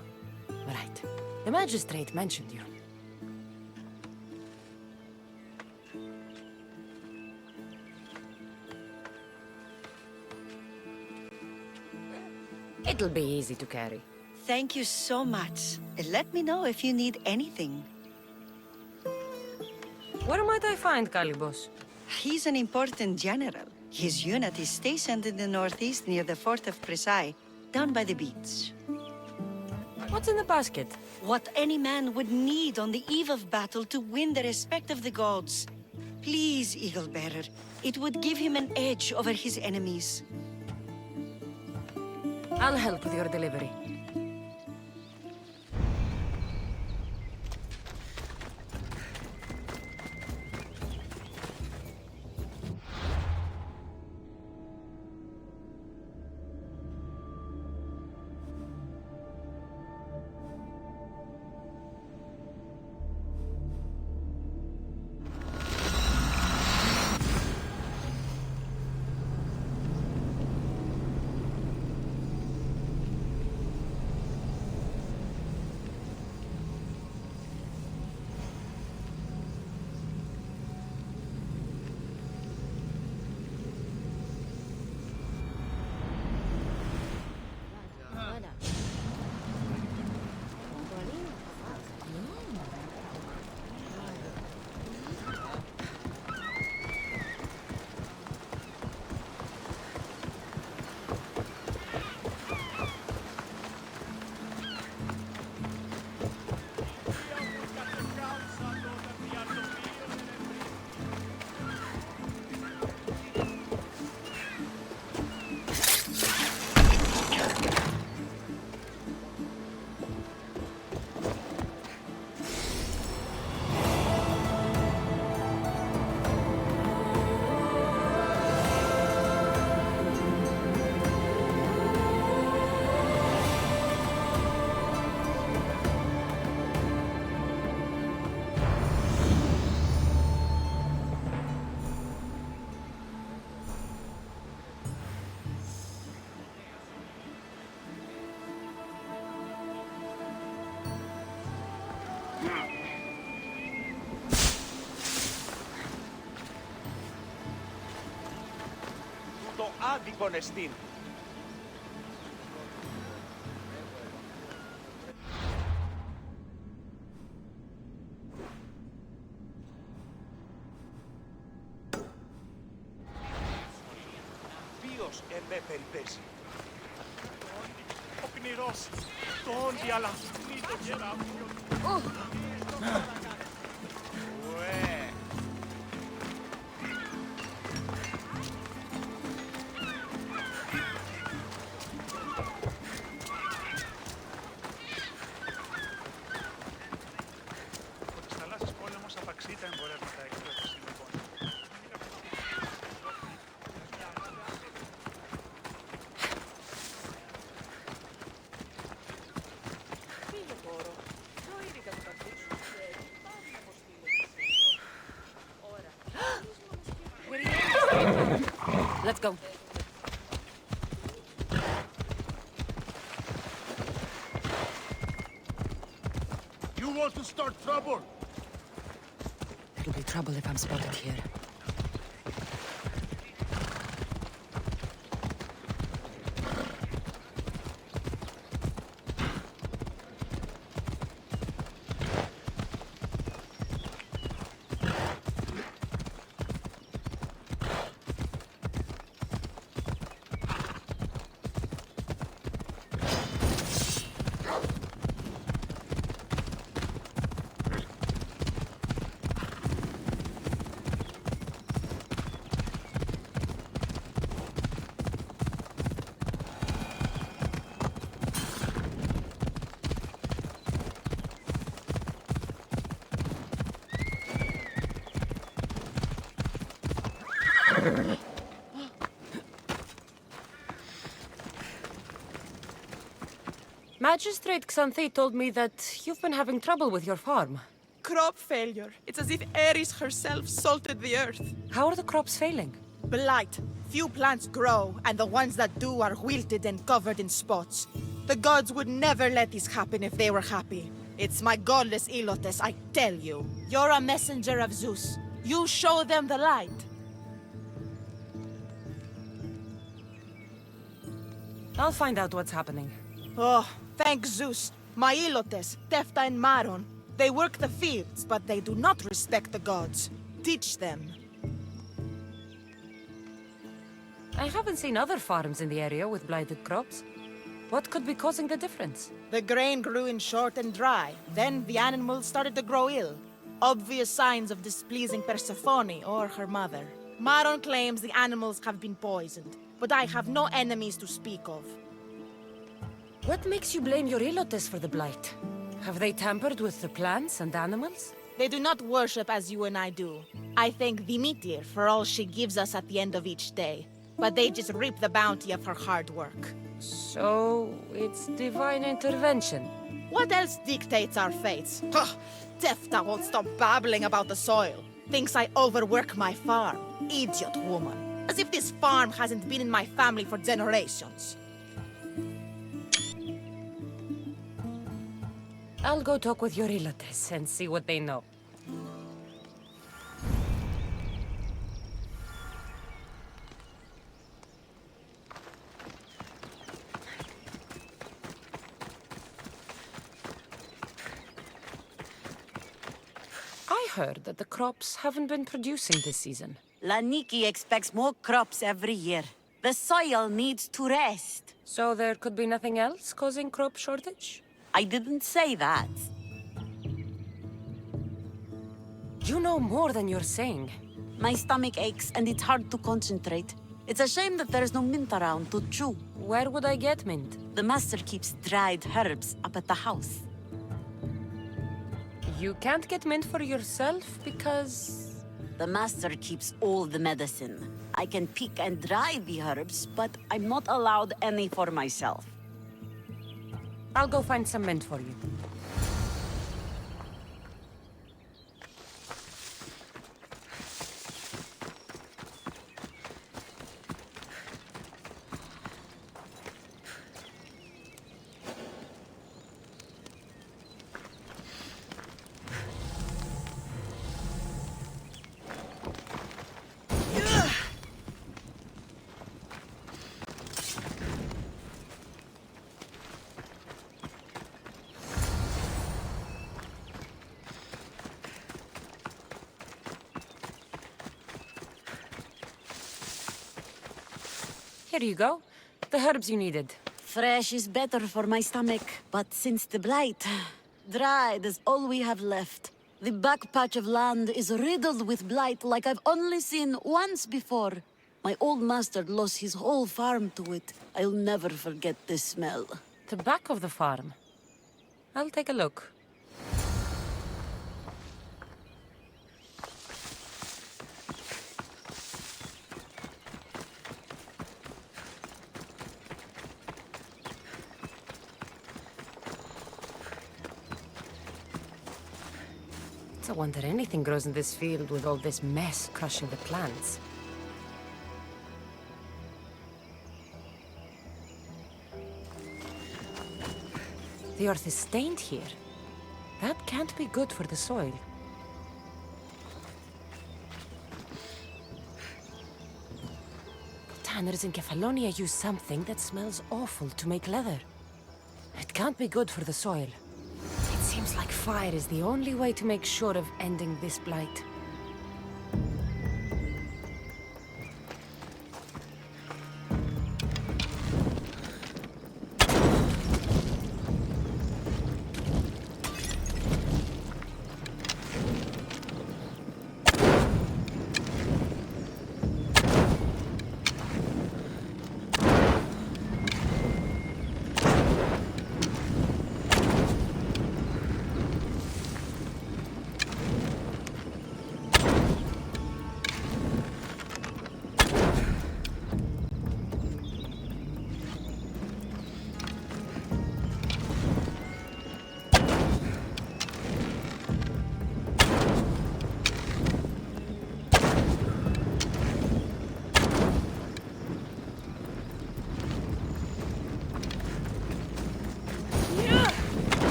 Speaker 6: right. The magistrate mentioned you. It'll be easy to carry.
Speaker 17: Thank you so much. Let me know if you need anything.
Speaker 6: Where might I find Kalybos?
Speaker 17: He's an important general. His unit is stationed in the northeast near the fort of Presai, down by the beach.
Speaker 6: What's in the basket?
Speaker 17: What any man would need on the eve of battle to win the respect of the gods. Please, Eagle Bearer. It would give him an edge over his enemies.
Speaker 6: I'll help with your delivery.
Speaker 3: Το άδικον εστίν. Ποιος εμέ περιπέσει. Ο κνηρός, το όντι αλλά μη το γεράπιο.
Speaker 6: Let's go.
Speaker 2: You want to start trouble?
Speaker 6: It'll be trouble if I'm spotted here. Magistrate Xanthi told me that you've been having trouble with your farm.
Speaker 18: Crop failure. It's as if Ares herself salted the earth.
Speaker 6: How are the crops failing?
Speaker 18: Blight. Few plants grow, and the ones that do are wilted and covered in spots. The gods would never let this happen if they were happy. It's my godless Ilotes, I tell you. You're a messenger of Zeus. You show them the light.
Speaker 6: I'll find out what's happening.
Speaker 18: Oh, thank Zeus. My Ilotes, Tefta and Maron, they work the fields, but they do not respect the gods. Teach them.
Speaker 6: I haven't seen other farms in the area with blighted crops. What could be causing the difference?
Speaker 18: The grain grew in short and dry. Then the animals started to grow ill. Obvious signs of displeasing Persephone or her mother. Maron claims the animals have been poisoned, but I have no enemies to speak of.
Speaker 6: What makes you blame your Ilotes for the blight? Have they tampered with the plants and animals?
Speaker 18: They do not worship as you and I do. I thank Dimitir for all she gives us at the end of each day, but they just reap the bounty of her hard work.
Speaker 6: So, it's divine intervention.
Speaker 18: What else dictates our fates? Ugh, Tefta won't stop babbling about the soil. Thinks I overwork my farm. Idiot woman. As if this farm hasn't been in my family for generations.
Speaker 6: I'll go talk with your Ilotes and see what they know. I heard that the crops haven't been producing this season.
Speaker 17: Laniki expects more crops every year. The soil needs to rest.
Speaker 6: So there could be nothing else causing crop shortage?
Speaker 17: I didn't say that.
Speaker 6: You know more than you're saying.
Speaker 17: My stomach aches and it's hard to concentrate. It's a shame that there's no mint around to chew.
Speaker 6: Where would I get mint?
Speaker 17: The master keeps dried herbs up at the house.
Speaker 6: You can't get mint for yourself because...
Speaker 17: The master keeps all the medicine. I can pick and dry the herbs, but I'm not allowed any for myself.
Speaker 6: I'll go find some mint for you. Here you go. The herbs you needed.
Speaker 17: Fresh is better for my stomach, but since the blight, dried is all we have left. The back patch of land is riddled with blight like I've only seen once before. My old master lost his whole farm to it. I'll never forget this smell.
Speaker 6: The back of the farm. I'll take a look. It's a wonder anything grows in this field with all this mess crushing the plants. The earth is stained here. That can't be good for the soil. The tanners in Kefalonia use something that smells awful to make leather. It can't be good for the soil. It seems like fire is the only way to make sure of ending this blight.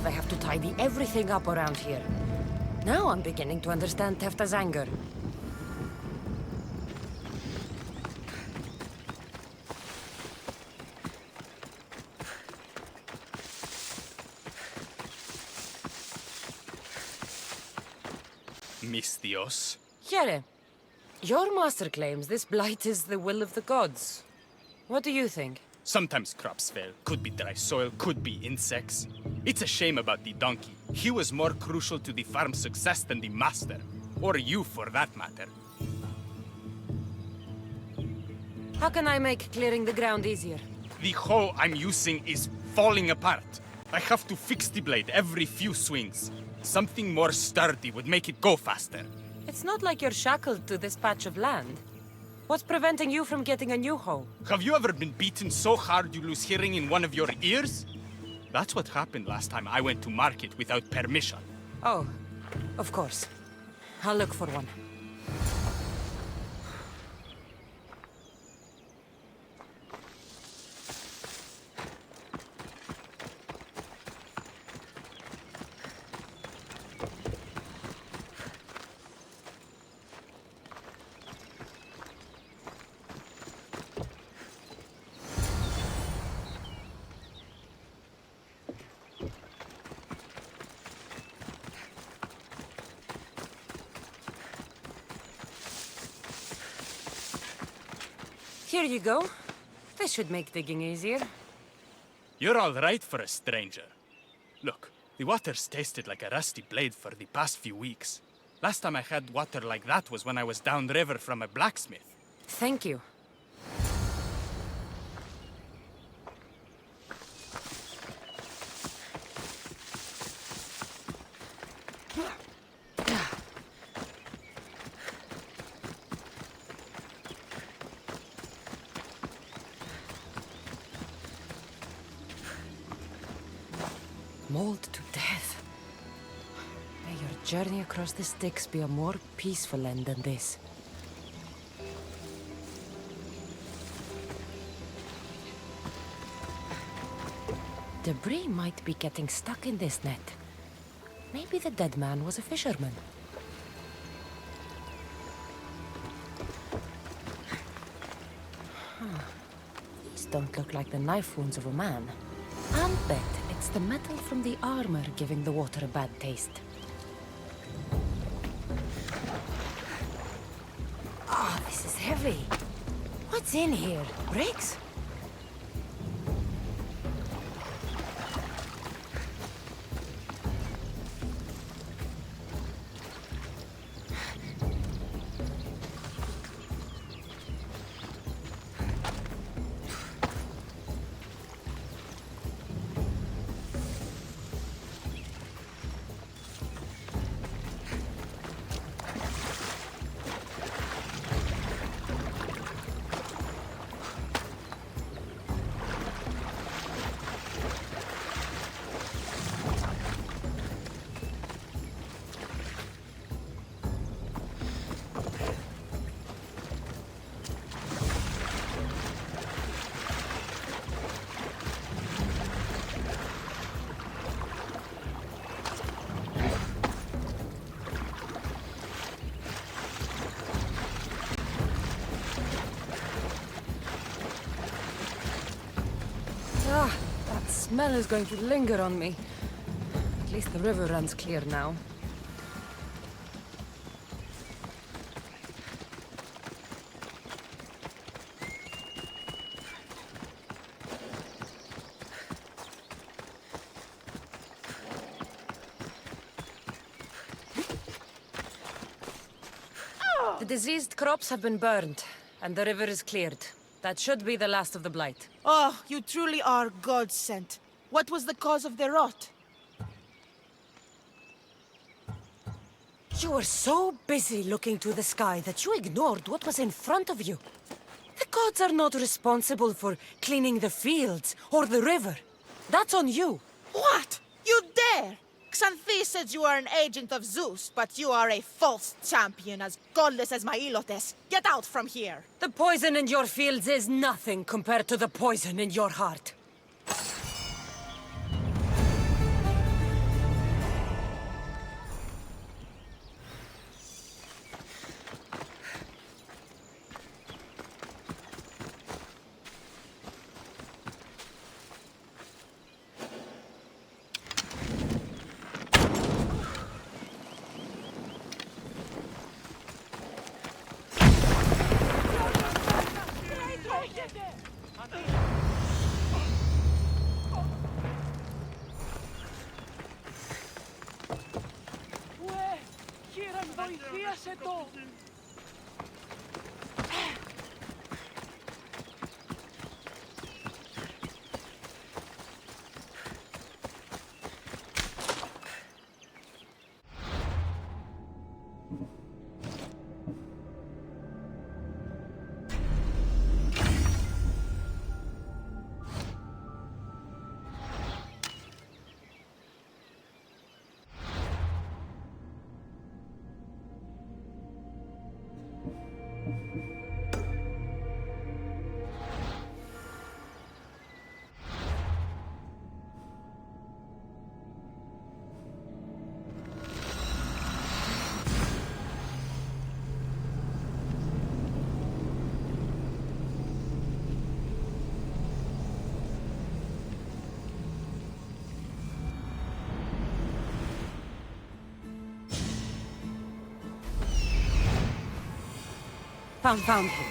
Speaker 6: I have to tidy everything up around here. Now I'm beginning to understand Tefta's anger.
Speaker 19: Misthios.
Speaker 6: Here, your master claims this blight is the will of the gods. What do you think?
Speaker 19: Sometimes crops fail. Could be dry soil, could be insects. It's a shame about the donkey. He was more crucial to the farm's success than the master. Or you, for that matter.
Speaker 6: How can I make clearing the ground easier?
Speaker 19: The hoe I'm using is falling apart. I have to fix the blade every few swings. Something more sturdy would make it go faster.
Speaker 6: It's not like you're shackled to this patch of land. What's preventing you from getting a new hoe?
Speaker 19: Have you ever been beaten so hard you lose hearing in one of your ears? That's what happened last time I went to market without permission.
Speaker 6: Oh, of course. I'll look for one. Here you go. This should make digging easier.
Speaker 19: You're all right for a stranger. Look, the water's tasted like a rusty blade for the past few weeks. Last time I had water like that was when I was downriver from a blacksmith.
Speaker 6: Thank you. Mauled to death. May your journey across the Styx be a more peaceful end than this. Debris might be getting stuck in this net. Maybe the dead man was a fisherman. These don't look like the knife wounds of a man. I'll bet it's the metal from the armor giving the water a bad taste. Oh, this is heavy. What's in here? Bricks? smell is going to linger on me. At least the river runs clear now. The diseased crops have been burned, and the river is cleared. That should be the last of the blight.
Speaker 18: Oh, you truly are God-sent. What was the cause of the rot?
Speaker 6: You were so busy looking to the sky that you ignored what was in front of you. The gods are not responsible for cleaning the fields or the river. That's on you.
Speaker 18: What? You dare? Xanthi says you are an agent of Zeus, but you are a false champion as godless as my Ilotes. Get out from here!
Speaker 6: The poison in your fields is nothing compared to the poison in your heart. Found him.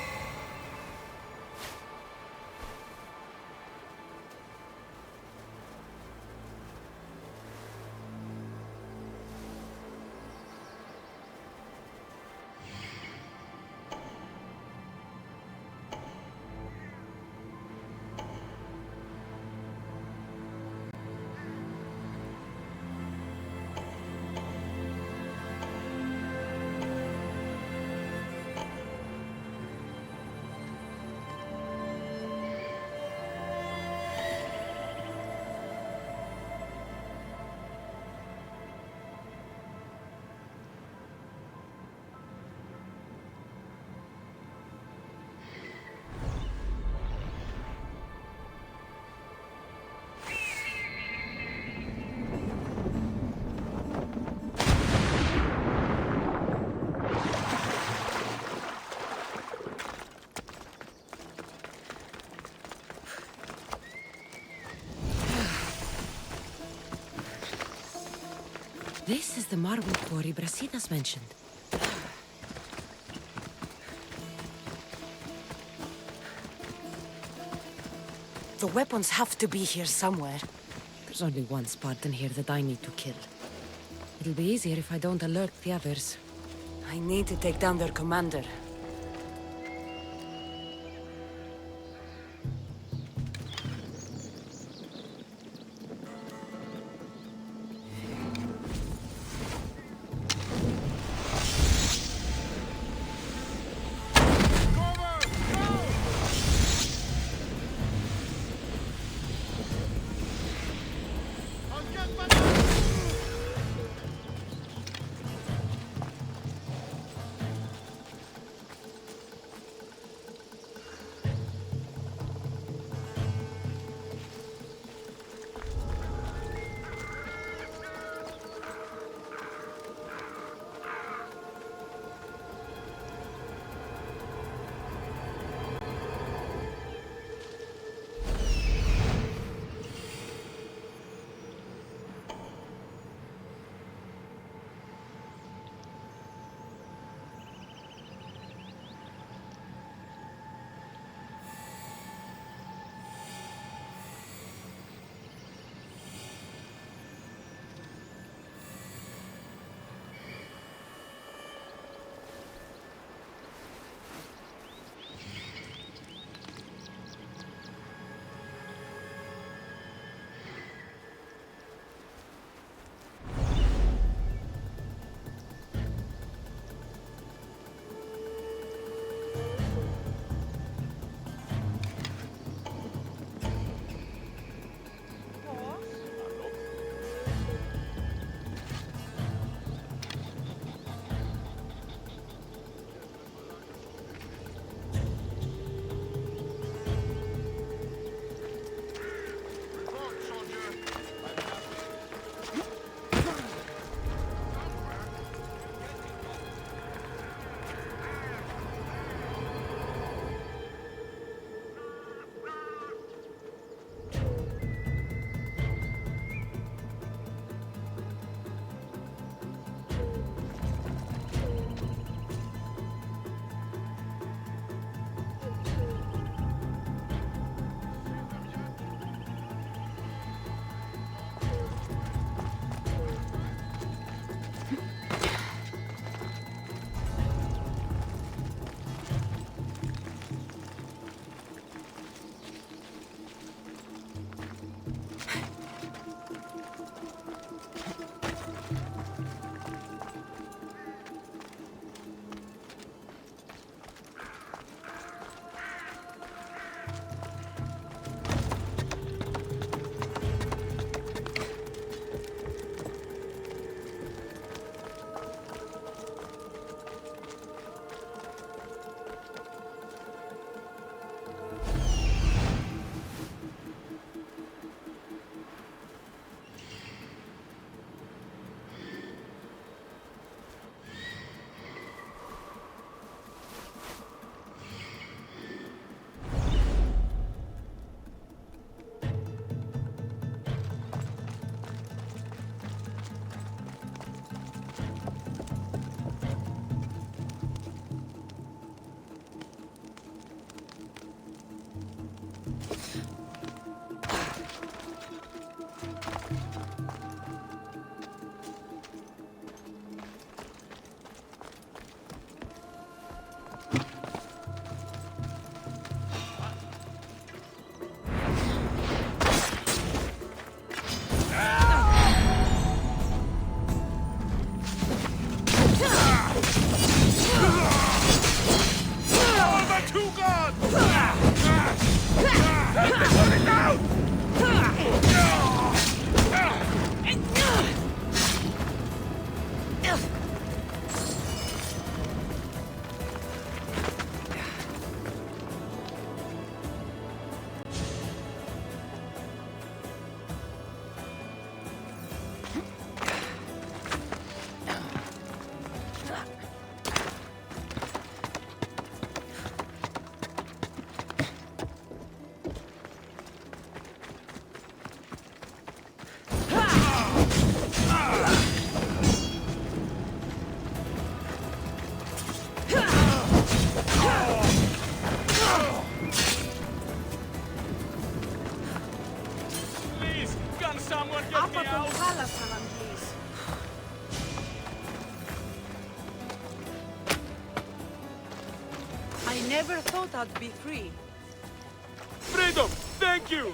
Speaker 6: This is the marble quarry Brasidas mentioned. The weapons have to be here somewhere. There's only one Spartan here that I need to kill. It'll be easier if I don't alert the others. I need to take down their commander.
Speaker 9: Please, can someone get me out?
Speaker 15: please.
Speaker 6: I never thought I'd be free.
Speaker 9: Freedom! Thank you!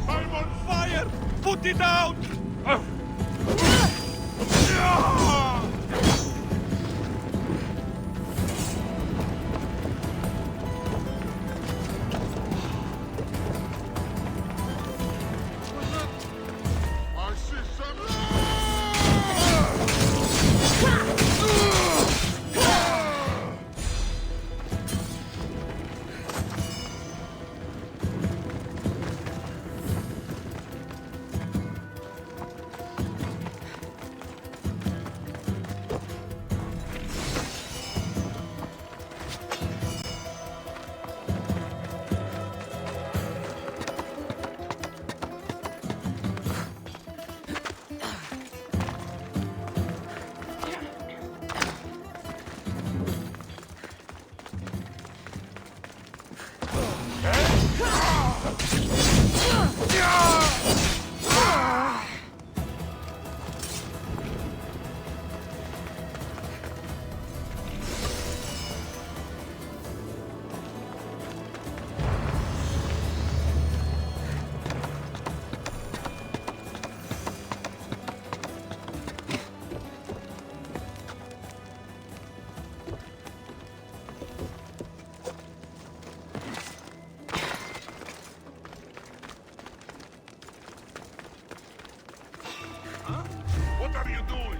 Speaker 9: I'm on fire! Put it out!
Speaker 1: I see some. What are you doing?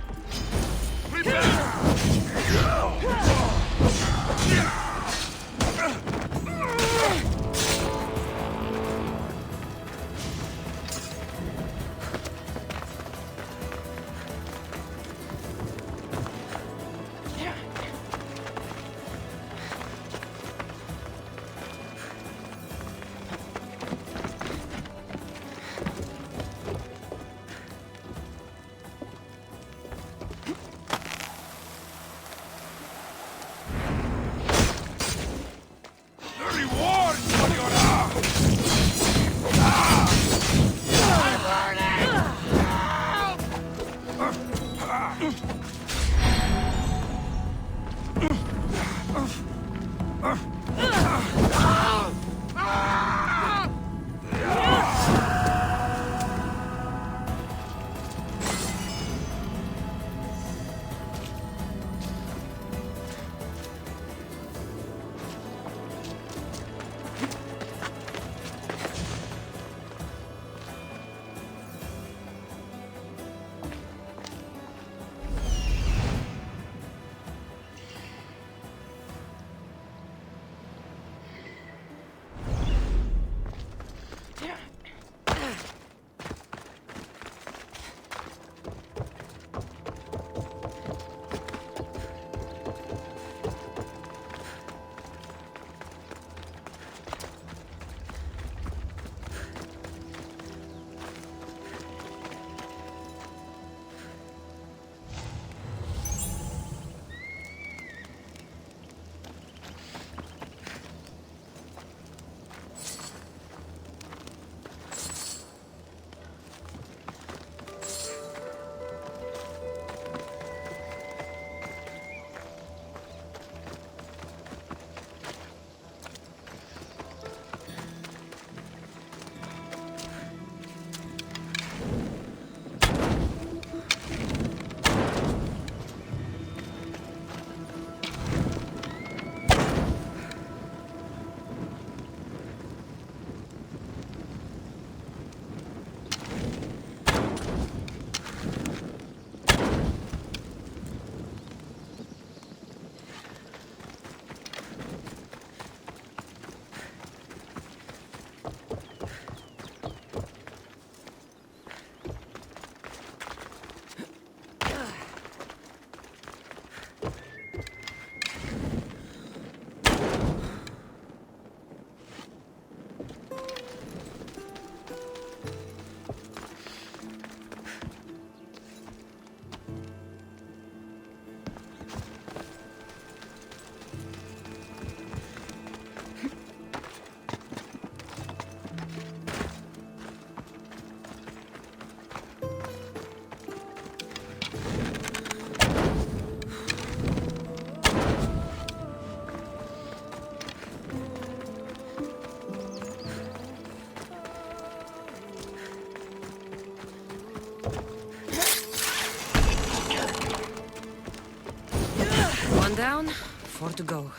Speaker 6: down, 4 to go.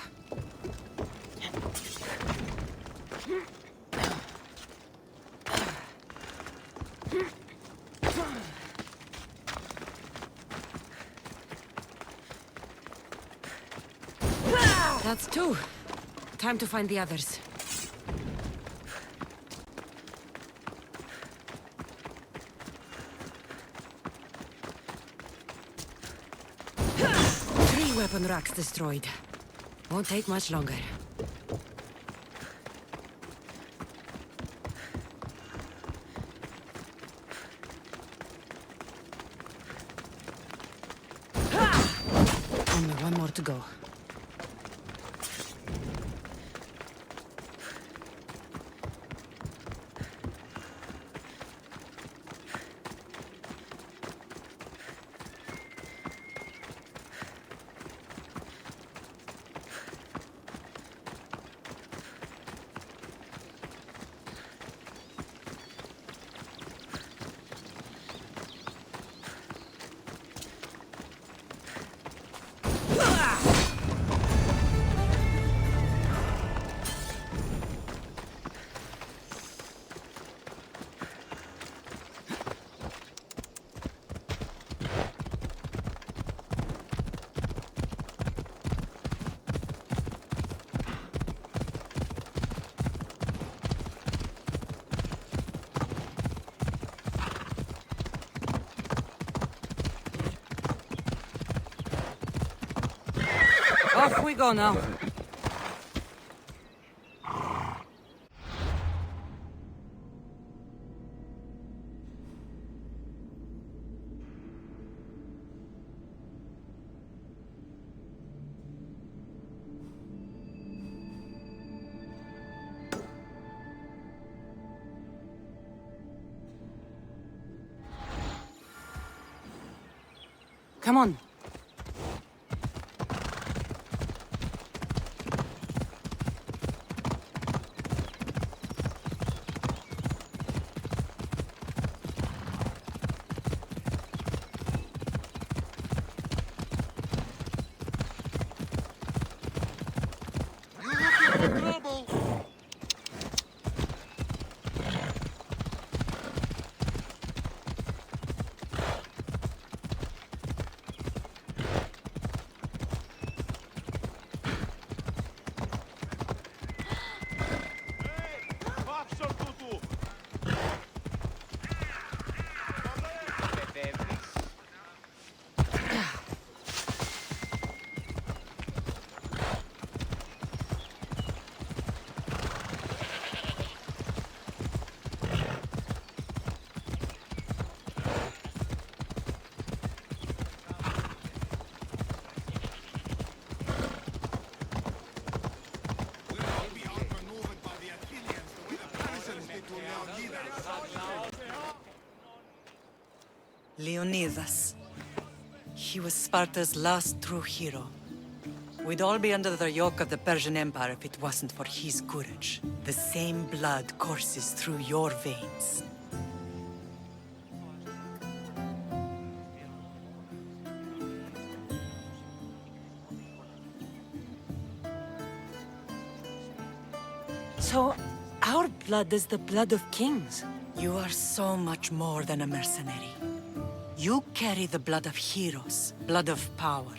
Speaker 6: That's 2. Time to find the others. Weapon racks destroyed. Won't take much longer. Only 1 more to go. Off we go now. Come on.
Speaker 8: Leonidas. He was Sparta's last true hero. We'd all be under the yoke of the Persian Empire if it wasn't for his courage. The same blood courses through your veins.
Speaker 6: So, our blood is the blood of kings.
Speaker 8: You are so much more than a mercenary. You carry the blood of heroes, blood of power.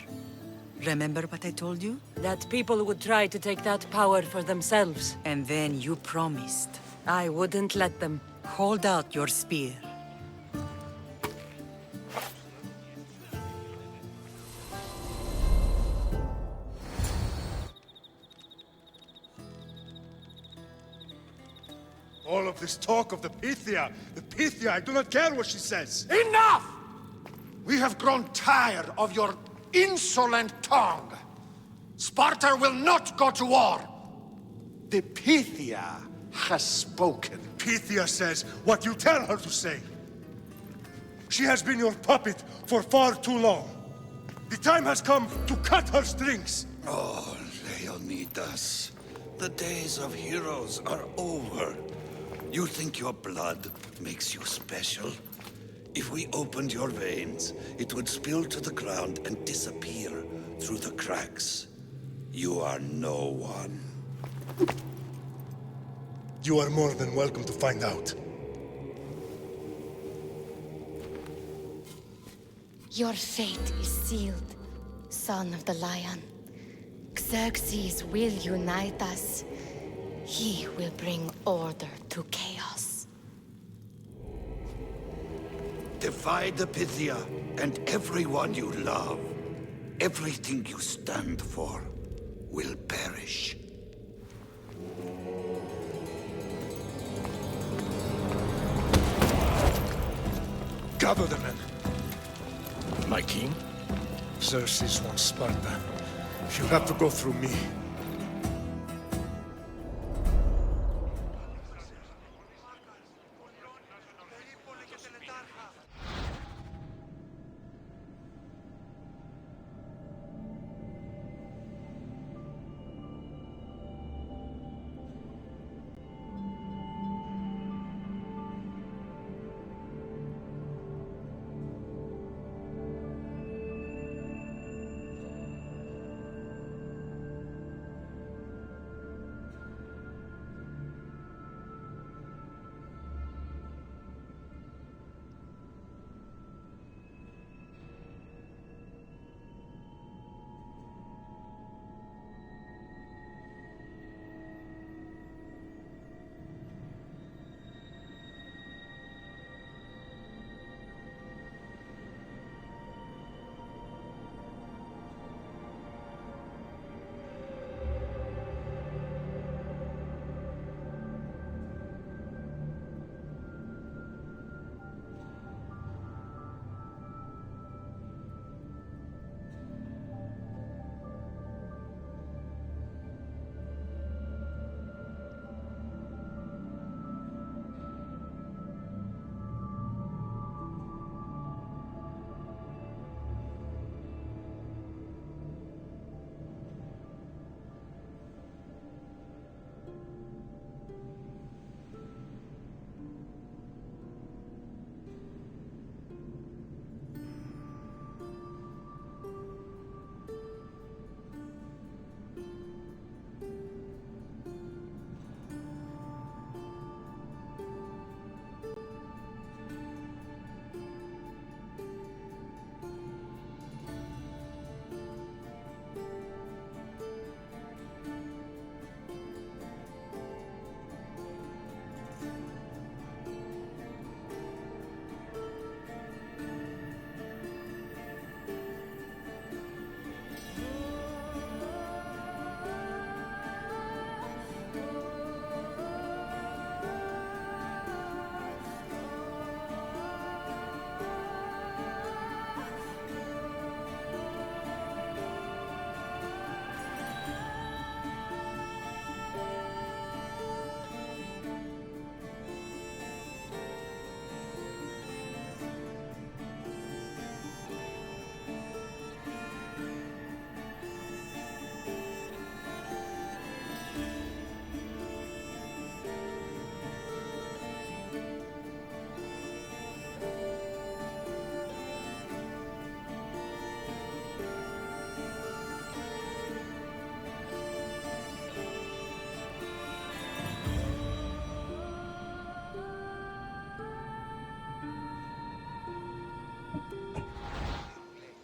Speaker 8: Remember what I told you?
Speaker 6: That people would try to take that power for themselves.
Speaker 8: And then you promised.
Speaker 6: I wouldn't let them.
Speaker 8: Hold out your spear.
Speaker 2: All of this talk of the Pythia, I do not care what she says.
Speaker 7: Enough! We have grown tired of your insolent tongue. Sparta will not go to war. The Pythia has spoken.
Speaker 2: Pythia says what you tell her to say. She has been your puppet for far too long. The time has come to cut her strings.
Speaker 20: Oh, Leonidas. The days of heroes are over. You think your blood makes you special? If we opened your veins, it would spill to the ground and disappear through the cracks. You are no one.
Speaker 2: You are more than welcome to find out.
Speaker 21: Your fate is sealed, son of the Lion. Xerxes will unite us. He will bring order to chaos.
Speaker 20: Divide the Pythia and everyone you love. Everything you stand for will perish.
Speaker 2: Gather the men.
Speaker 22: My king?
Speaker 2: Xerxes wants Sparta. She'll have to go through me.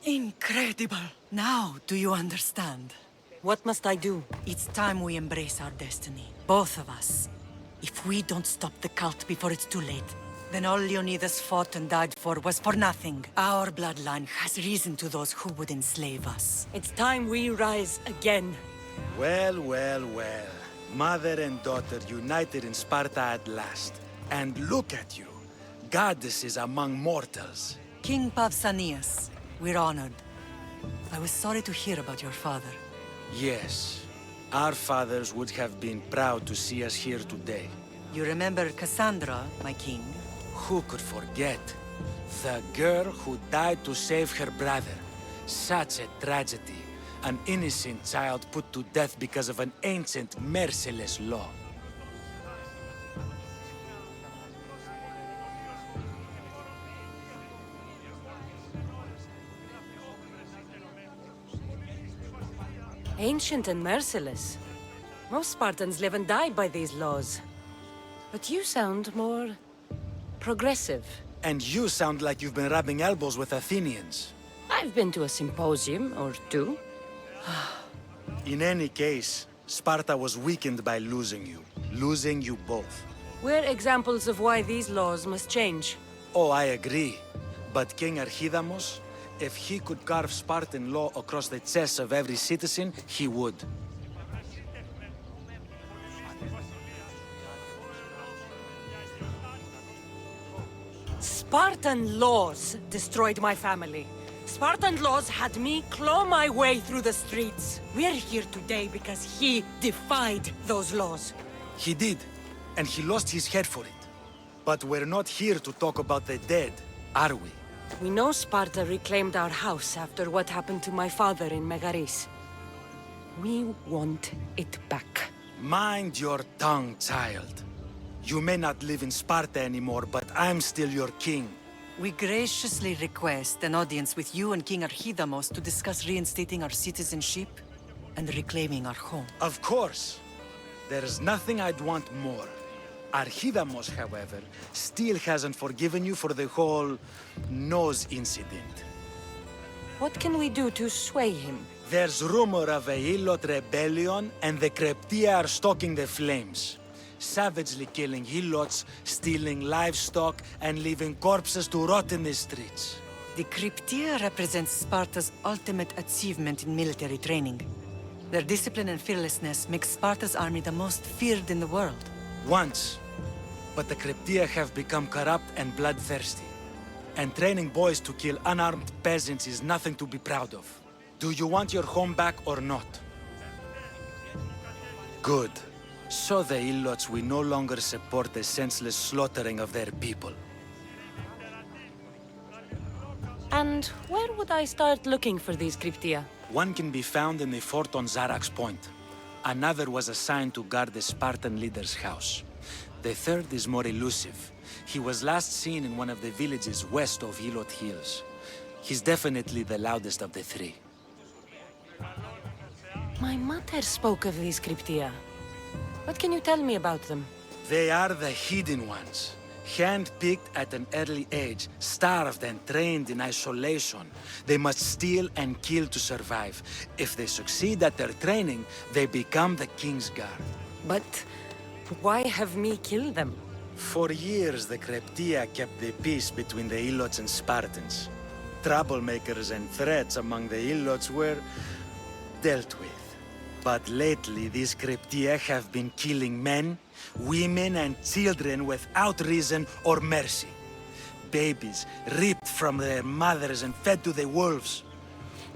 Speaker 8: Incredible! Now, do you understand? What must I do? It's time we embrace our destiny. Both of us. If we don't stop the cult before it's too late, then all Leonidas fought and died for was for nothing. Our bloodline has reason to those who would enslave us.
Speaker 6: It's time we rise again.
Speaker 11: Well, well, well. Mother and daughter united in Sparta at last. And look at you. Goddesses among mortals.
Speaker 8: King Pausanias, we're honored. I was sorry to hear about your father.
Speaker 11: Yes. Our fathers would have been proud to see us here today.
Speaker 8: You remember Cassandra, my king?
Speaker 11: Who could forget? The girl who died to save her brother. Such a tragedy. An innocent child put to death because of an ancient, merciless law.
Speaker 6: Ancient and merciless. Most Spartans live and die by these laws. But you sound more... progressive.
Speaker 11: And you sound like you've been rubbing elbows with Athenians.
Speaker 6: I've been to a symposium or two.
Speaker 11: In any case, Sparta was weakened by losing you. Losing you both.
Speaker 6: We're examples of why these laws must change.
Speaker 11: Oh, I agree. But King Archidamos, if he could carve Spartan law across the chests of every citizen, he would.
Speaker 6: Spartan laws destroyed my family. Spartan laws had me claw my way through the streets. We're here today because he defied those laws.
Speaker 11: He did, and he lost his head for it. But we're not here to talk about the dead, are we?
Speaker 6: We know Sparta reclaimed our house after what happened to my father in Megaris. We want it back.
Speaker 11: Mind your tongue, child. You may not live in Sparta anymore, but I'm still your king.
Speaker 8: We graciously request an audience with you and King Archidamos to discuss reinstating our citizenship and reclaiming our home.
Speaker 11: Of course. There's nothing I'd want more. Archidamos, however, still hasn't forgiven you for the whole nose incident.
Speaker 6: What can we do to sway him?
Speaker 11: There's rumor of a Hilot rebellion, and the Kryptia are stoking the flames. Savagely killing Helots, stealing livestock, and leaving corpses to rot in the streets.
Speaker 8: The Kryptia represents Sparta's ultimate achievement in military training. Their discipline and fearlessness make Sparta's army the most feared in the world.
Speaker 11: Once. But the Kryptia have become corrupt and bloodthirsty. And training boys to kill unarmed peasants is nothing to be proud of. Do you want your home back or not? Good. So the Ilots will no longer support the senseless slaughtering of their people.
Speaker 6: And where would I start looking for these Kryptia?
Speaker 11: One can be found in the fort on Zarax Point. Another was assigned to guard the Spartan leader's house. The third is more elusive. He was last seen in one of the villages west of Hilot Hills. He's definitely the loudest of the three.
Speaker 6: My mother spoke of these Kryptia. What can you tell me about them?
Speaker 11: They are the hidden ones. Hand-picked at an early age, starved and trained in isolation. They must steal and kill to survive. If they succeed at their training, they become the King's Guard.
Speaker 6: But why have me kill them?
Speaker 11: For years, the Kryptia kept the peace between the Ilots and Spartans. Troublemakers and threats among the Ilots were dealt with. But lately, these Kryptia have been killing men, women, and children without reason or mercy. Babies ripped from their mothers and fed to the wolves.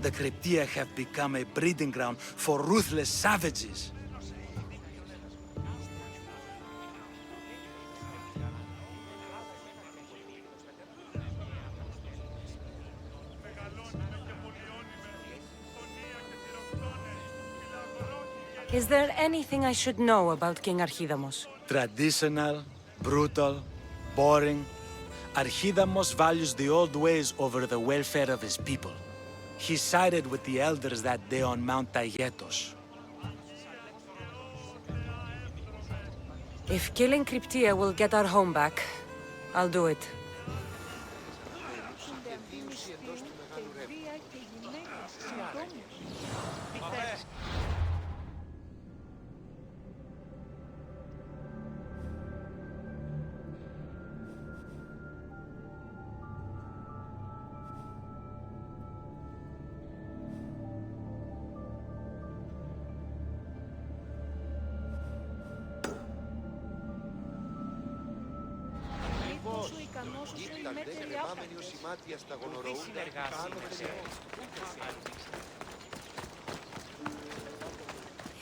Speaker 11: The Kryptia have become a breeding ground for ruthless savages.
Speaker 6: Is there anything I should know about King Archidamos?
Speaker 11: Traditional, brutal, boring. Archidamos values the old ways over the welfare of his people. He sided with the elders that day on Mount Taygetos.
Speaker 6: If killing Kryptia will get our home back, I'll do it.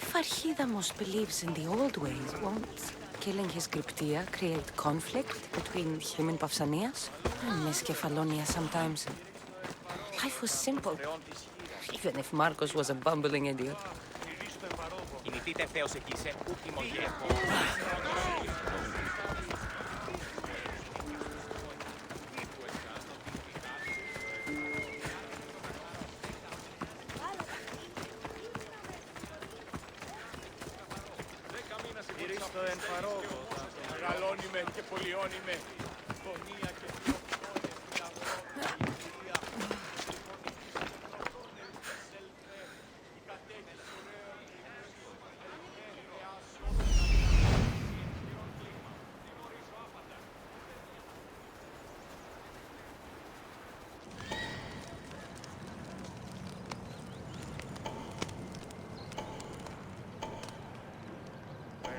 Speaker 6: If Archidamos believes in the old ways, won't killing his Kryptia create conflict between him and Pausanias? I miss Kefalonia sometimes. Life was simple, even if Marcos was a bumbling idiot.
Speaker 3: Ήρυστο εν παρόγο.
Speaker 19: Μεγαλώνει με και πολιώνει με. Φωνία και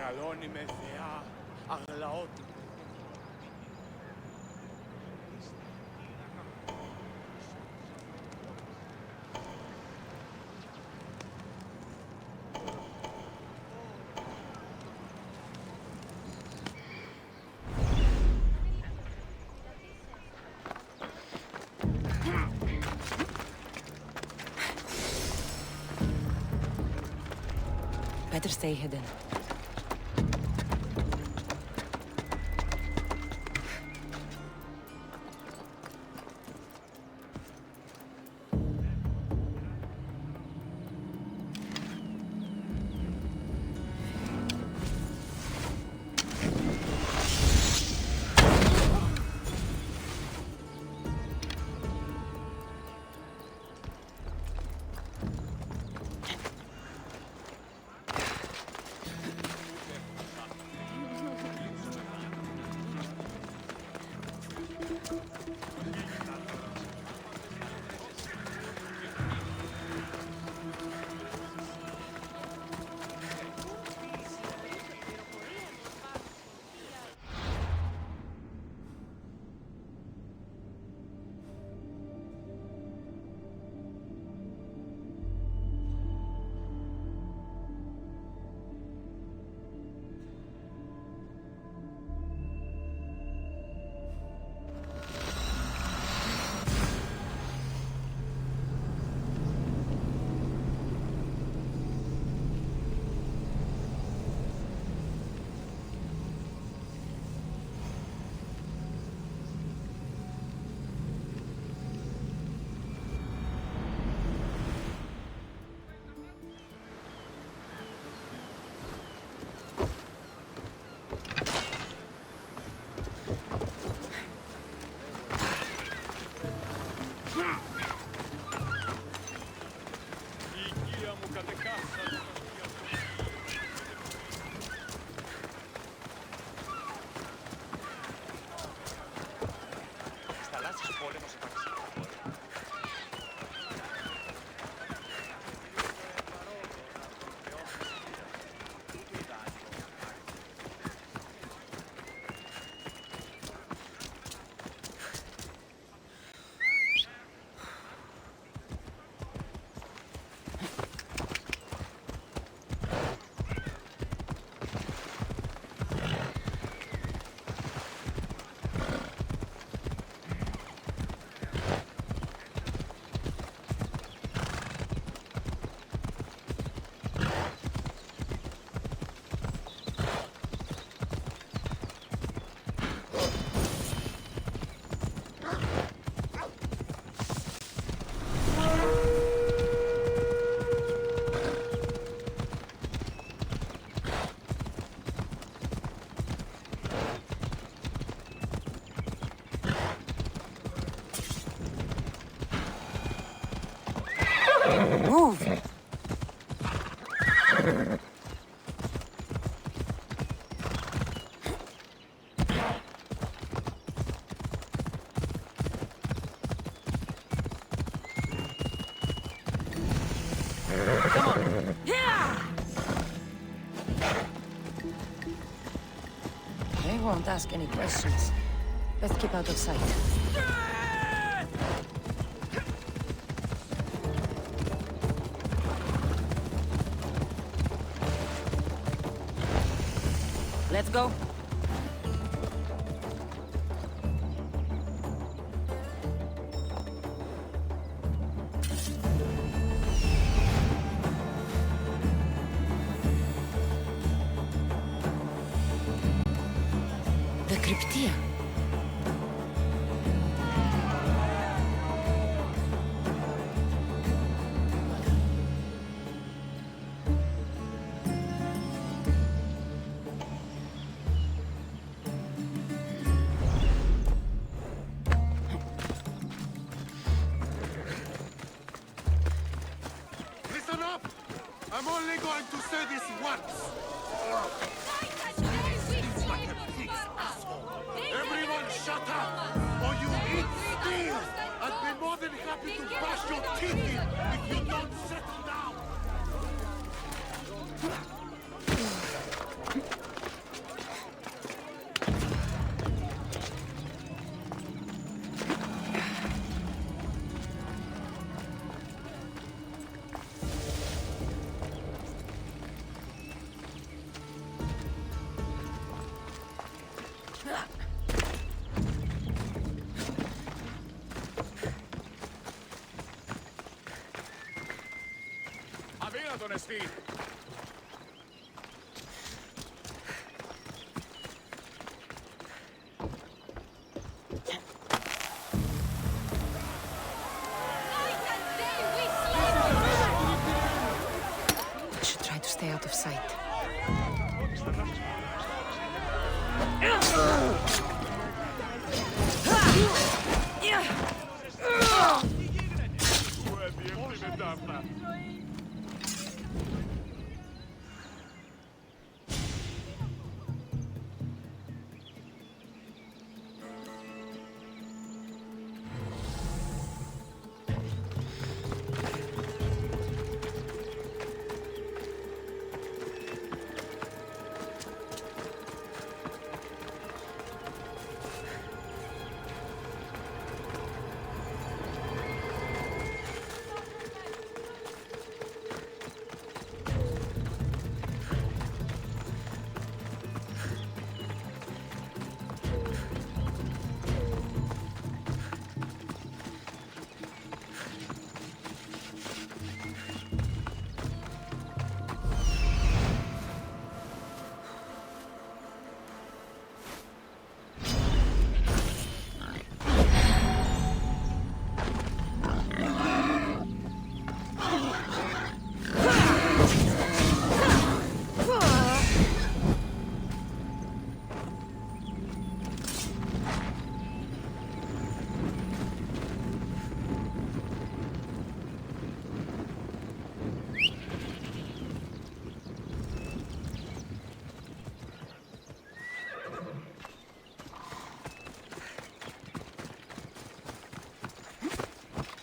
Speaker 19: μεγαλώνει με θεά αγλαότη.
Speaker 6: Better stay hidden. Move! Come on! Yeah! They won't ask any questions. Let's keep out of sight. Let's go. The Cryptia.
Speaker 7: answer this once! It's like a pig's asshole. Everyone shut up, or you eat steel! I'd be more than happy to bash your teeth in if you don't settle down!
Speaker 4: Αδύνατον εστί!
Speaker 6: I should try to stay out of sight.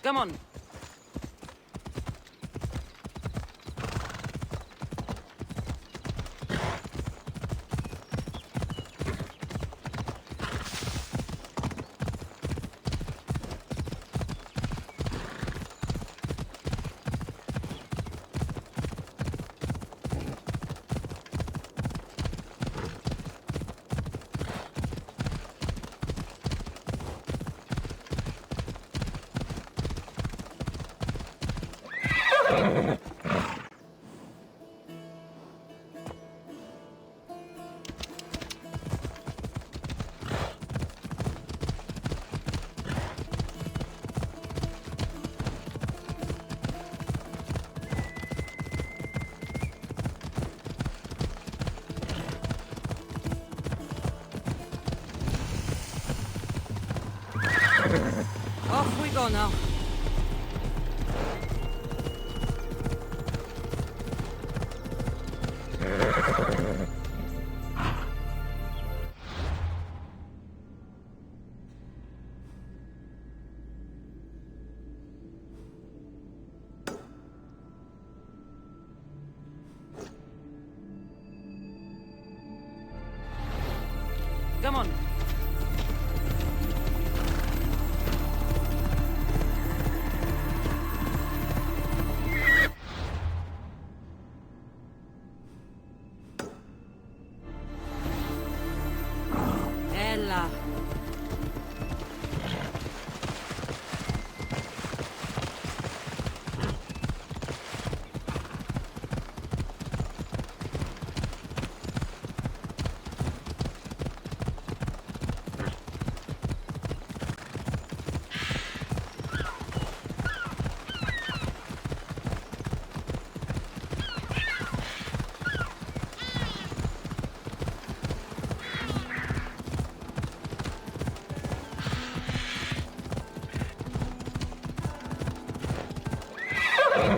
Speaker 6: Come on. Off we go now. Come on. Ella.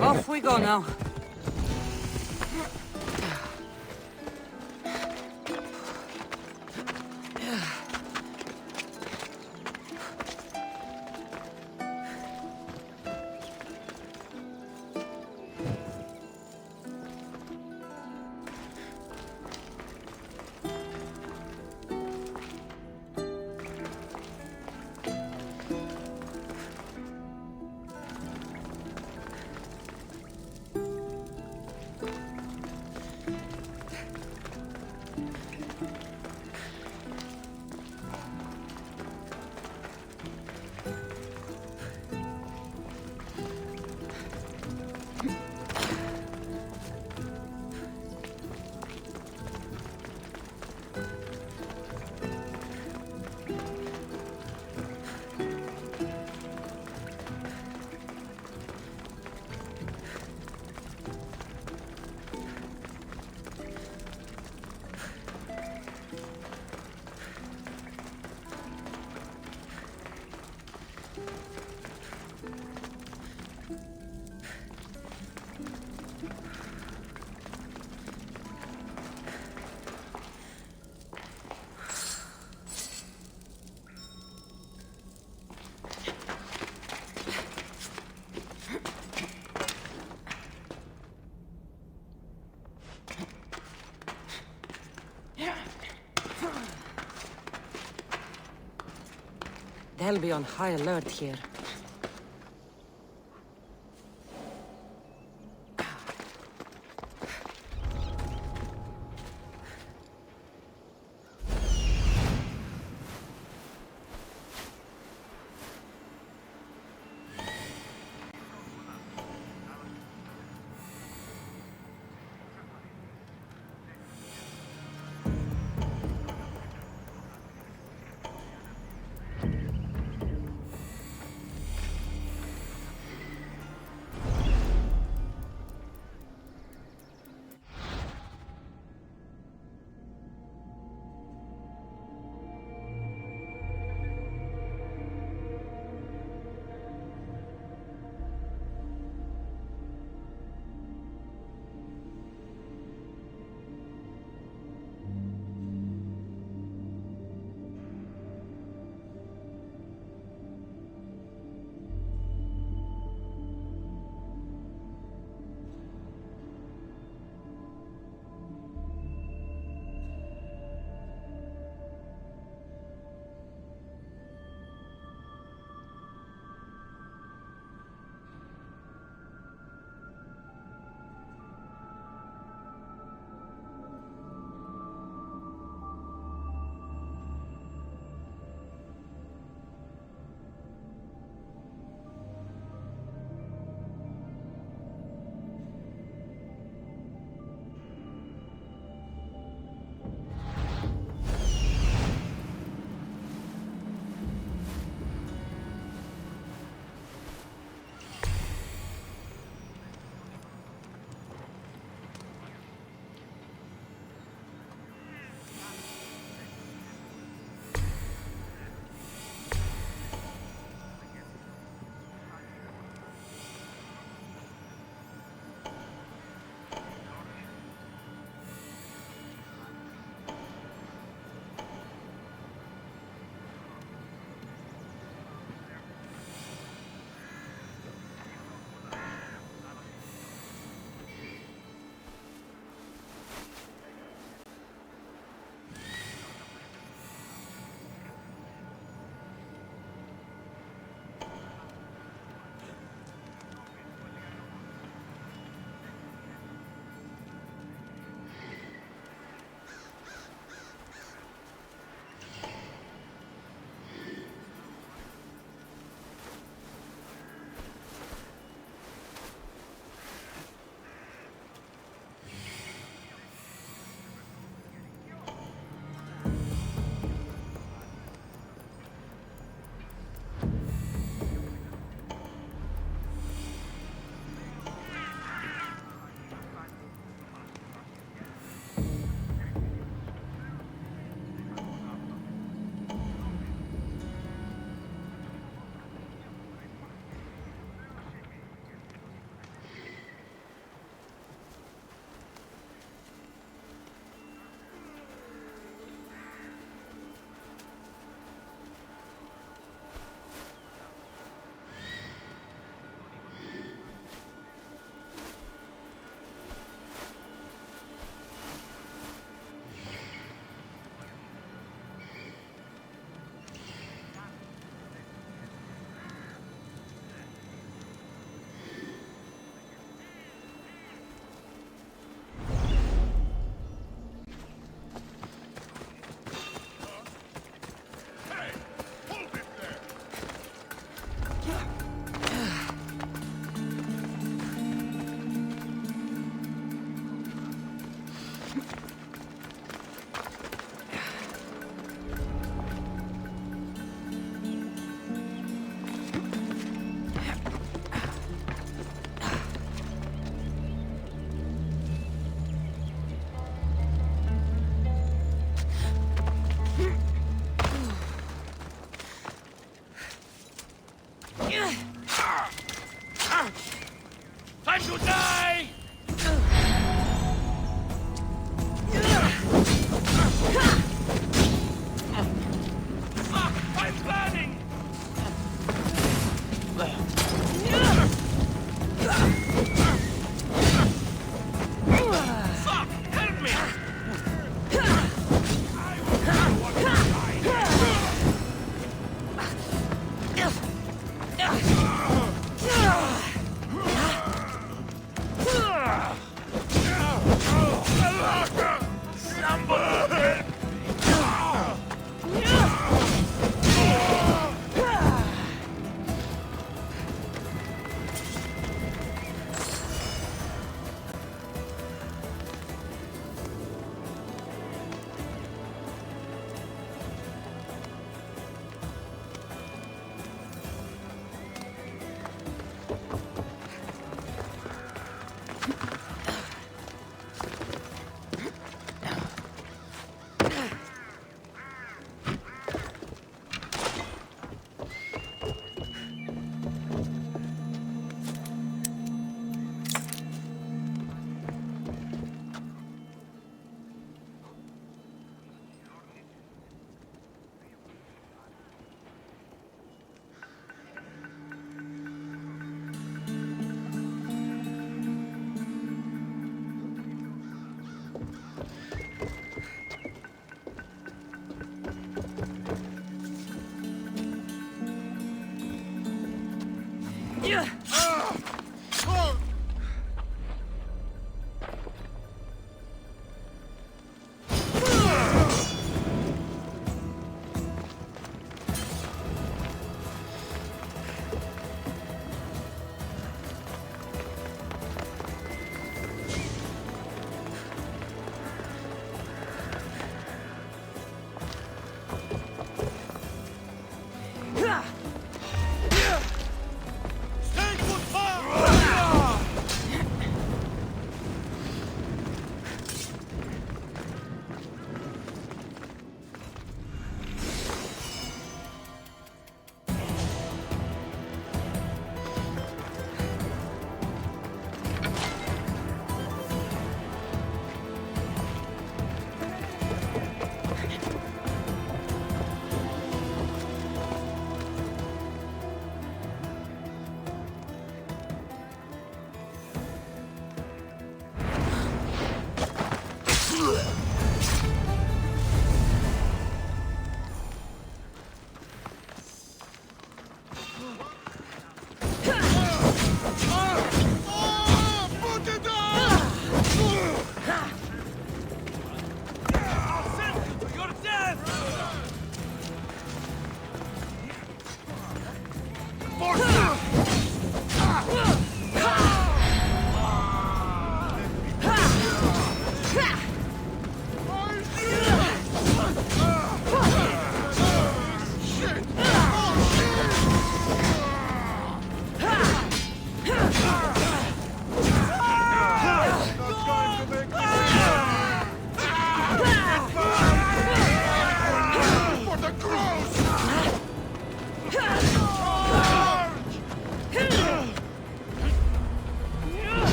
Speaker 6: Off we go now. They'll be on high alert here.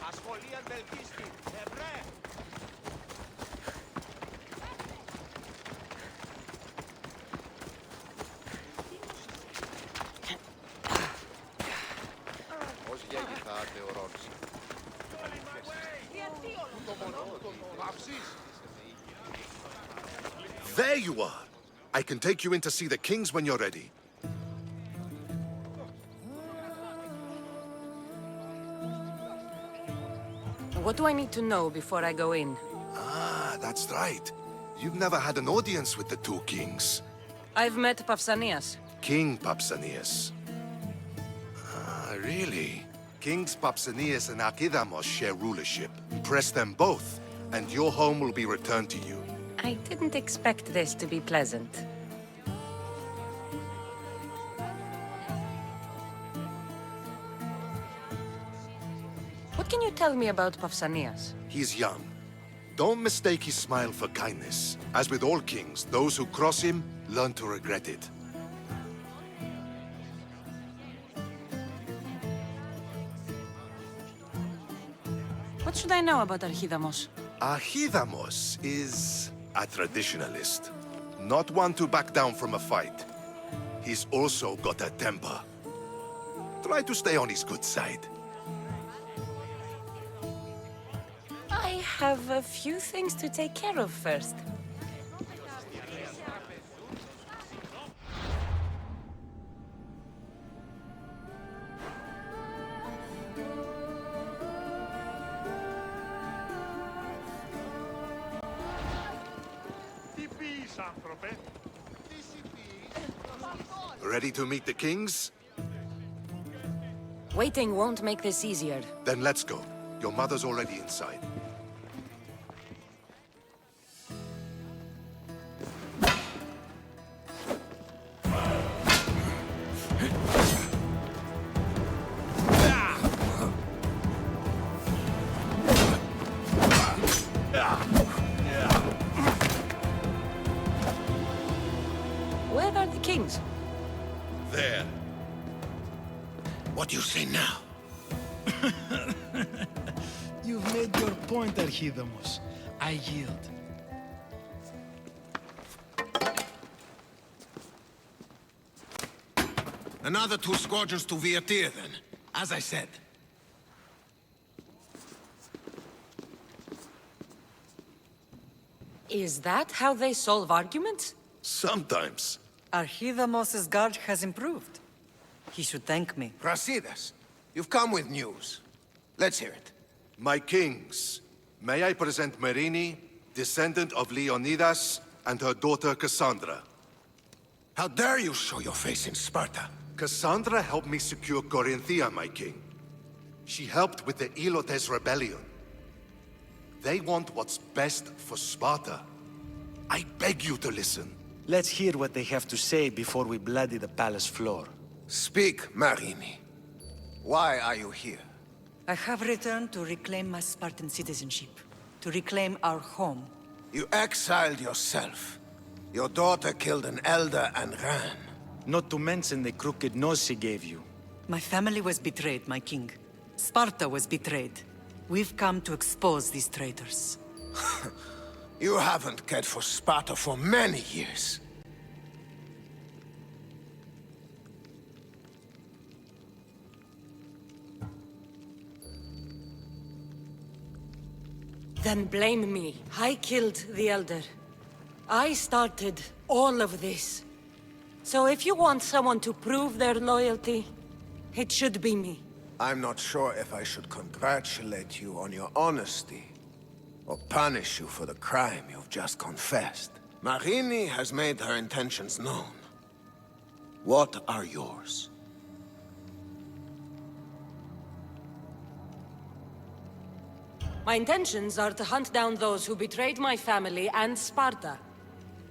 Speaker 3: Ασχολία βελτίστη. Ευρέ.
Speaker 12: Ως γέγηθάτε ορώνεις. There you are! I can take you in to see the kings when you're ready.
Speaker 6: What do I need to know before I go in?
Speaker 12: Ah, that's right. You've never had an audience with the two kings.
Speaker 6: I've met Pausanias.
Speaker 12: King Pausanias. Ah, really? Kings Pausanias and Archidamos share rulership. Press them both, and your home will be returned to you.
Speaker 6: I didn't expect this to be pleasant. What can you tell me about Pausanias?
Speaker 12: He's young. Don't mistake his smile for kindness. As with all kings, those who cross him learn to regret it.
Speaker 6: What should I know about Archidamos?
Speaker 12: Archidamos is a traditionalist. Not one to back down from a fight. He's also got a temper. Try to stay on his good side.
Speaker 6: I have a few things to take care of first.
Speaker 12: Ready to meet the kings?
Speaker 6: Waiting won't make this easier.
Speaker 12: Then let's go. Your mother's already inside.
Speaker 6: Where are the kings?
Speaker 20: There. What do you say now?
Speaker 4: You've made your point, Archidamos. I yield.
Speaker 20: Another 2 squadrons to Viatir, then. As I said.
Speaker 6: Is that how they solve arguments?
Speaker 12: Sometimes.
Speaker 8: Archidamos's guard has improved. He should thank me.
Speaker 7: Brasidas, you've come with news. Let's hear it.
Speaker 12: My kings, may I present Merini, descendant of Leonidas, and her daughter Cassandra.
Speaker 7: How dare you show your face in Sparta?
Speaker 12: Cassandra helped me secure Corinthia, my king. She helped with the Ilotes rebellion. They want what's best for Sparta. I beg you to listen.
Speaker 11: Let's hear what they have to say before we bloody the palace floor.
Speaker 7: Speak, Marini. Why are you here?
Speaker 8: I have returned to reclaim my Spartan citizenship, to reclaim our home.
Speaker 7: You exiled yourself. Your daughter killed an elder and ran.
Speaker 11: Not to mention the crooked nose she gave you.
Speaker 8: My family was betrayed, my king. Sparta was betrayed. We've come to expose these traitors.
Speaker 7: You haven't cared for Sparta for many years.
Speaker 6: Then blame me. I killed the Elder. I started all of this. So if you want someone to prove their loyalty, It should be me.
Speaker 5: I'm not sure if I should congratulate you on your honesty, or punish you for the crime you've just confessed. Marini has made her intentions known. What are yours?
Speaker 6: My intentions are to hunt down those who betrayed my family and Sparta,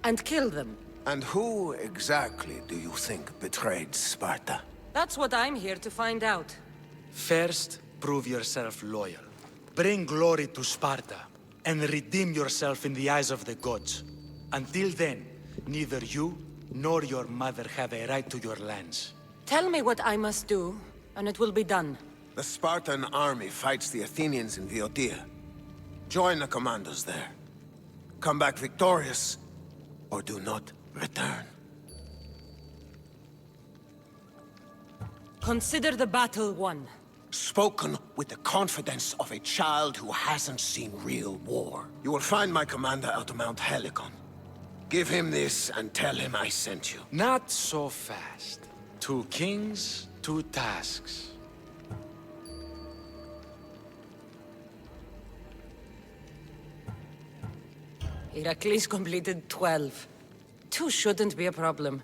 Speaker 6: and kill them.
Speaker 5: And who exactly do you think betrayed Sparta?
Speaker 6: That's what I'm here to find out.
Speaker 11: First, prove yourself loyal. Bring glory to Sparta, and redeem yourself in the eyes of the gods. Until then, neither you nor your mother have a right to your lands.
Speaker 6: Tell me what I must do, and it will be done.
Speaker 5: The Spartan army fights the Athenians in Viotia. Join the commandos there. Come back victorious, or do not return.
Speaker 6: Consider the battle won.
Speaker 5: Spoken with the confidence of a child who hasn't seen real war. You will find my commander out of Mount Helicon. Give him this and tell him I sent you.
Speaker 11: Not so fast. 2 kings, 2 tasks.
Speaker 6: Heracles completed 12. 2 shouldn't be a problem.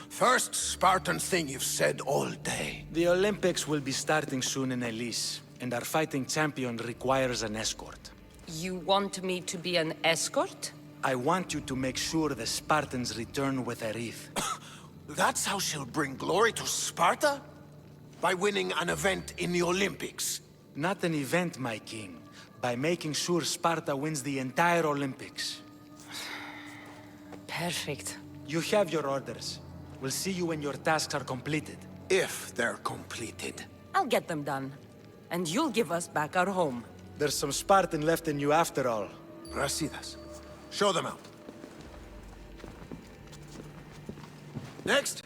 Speaker 5: First Spartan thing you've said all day.
Speaker 11: The Olympics will be starting soon in Elise, and our fighting champion requires an escort.
Speaker 6: You want me to be an escort?
Speaker 11: I want you to make sure the Spartans return with a wreath.
Speaker 5: That's how she'll bring glory to Sparta? By winning an event in the Olympics?
Speaker 11: Not an event, my king. By making sure Sparta wins the entire Olympics.
Speaker 6: Perfect.
Speaker 11: You have your orders. We'll see you when your tasks are completed.
Speaker 5: If they're completed.
Speaker 6: I'll get them done. And you'll give us back our home.
Speaker 11: There's some Spartan left in you after all.
Speaker 5: Brasidas. Show them out. Next.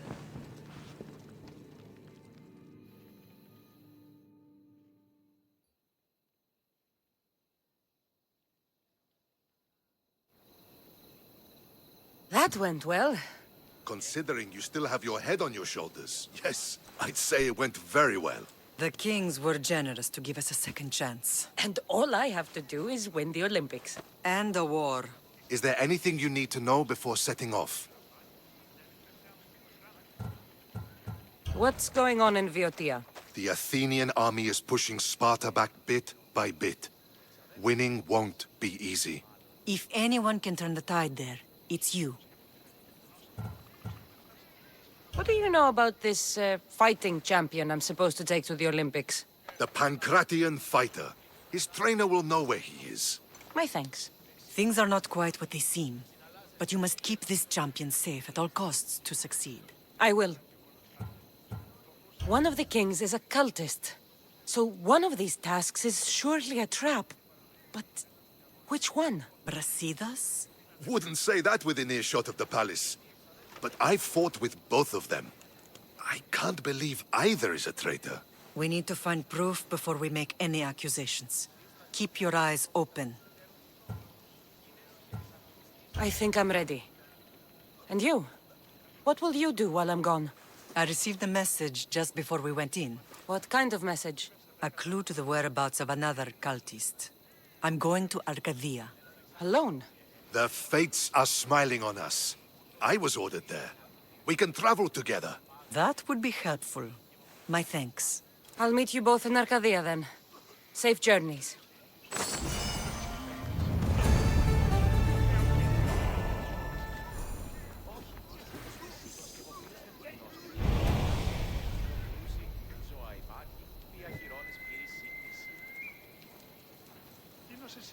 Speaker 6: That went well.
Speaker 12: Considering you still have your head on your shoulders, yes, I'd say it went very well.
Speaker 8: The kings were generous to give us a second chance.
Speaker 6: And all I have to do is win the Olympics.
Speaker 8: And a war.
Speaker 12: Is there anything you need to know before setting off?
Speaker 6: What's going on in Viotia?
Speaker 12: The Athenian army is pushing Sparta back bit by bit. Winning won't be easy.
Speaker 8: If anyone can turn the tide there, it's you.
Speaker 6: What do you know about this fighting champion I'm supposed to take to the Olympics?
Speaker 12: The Pancratian fighter. His trainer will know where he is.
Speaker 6: My thanks.
Speaker 8: Things are not quite what they seem, but you must keep this champion safe at all costs to succeed.
Speaker 6: I will. One of the kings is a cultist, so one of these tasks is surely a trap. But which one?
Speaker 8: Brasidas?
Speaker 12: Wouldn't say that within earshot of the palace. But I've fought with both of them. I can't believe either is a traitor.
Speaker 8: We need to find proof before we make any accusations. Keep your eyes open.
Speaker 6: I think I'm ready. And you? What will you do while I'm gone?
Speaker 8: I received a message just before we went in.
Speaker 6: What kind of message?
Speaker 8: A clue to the whereabouts of another cultist. I'm going to Arcadia.
Speaker 6: Alone?
Speaker 12: The fates are smiling on us. I was ordered there. We can travel together.
Speaker 8: That would be helpful. My thanks.
Speaker 6: I'll meet you both in Arcadia then. Safe journeys.
Speaker 16: Τι νοσες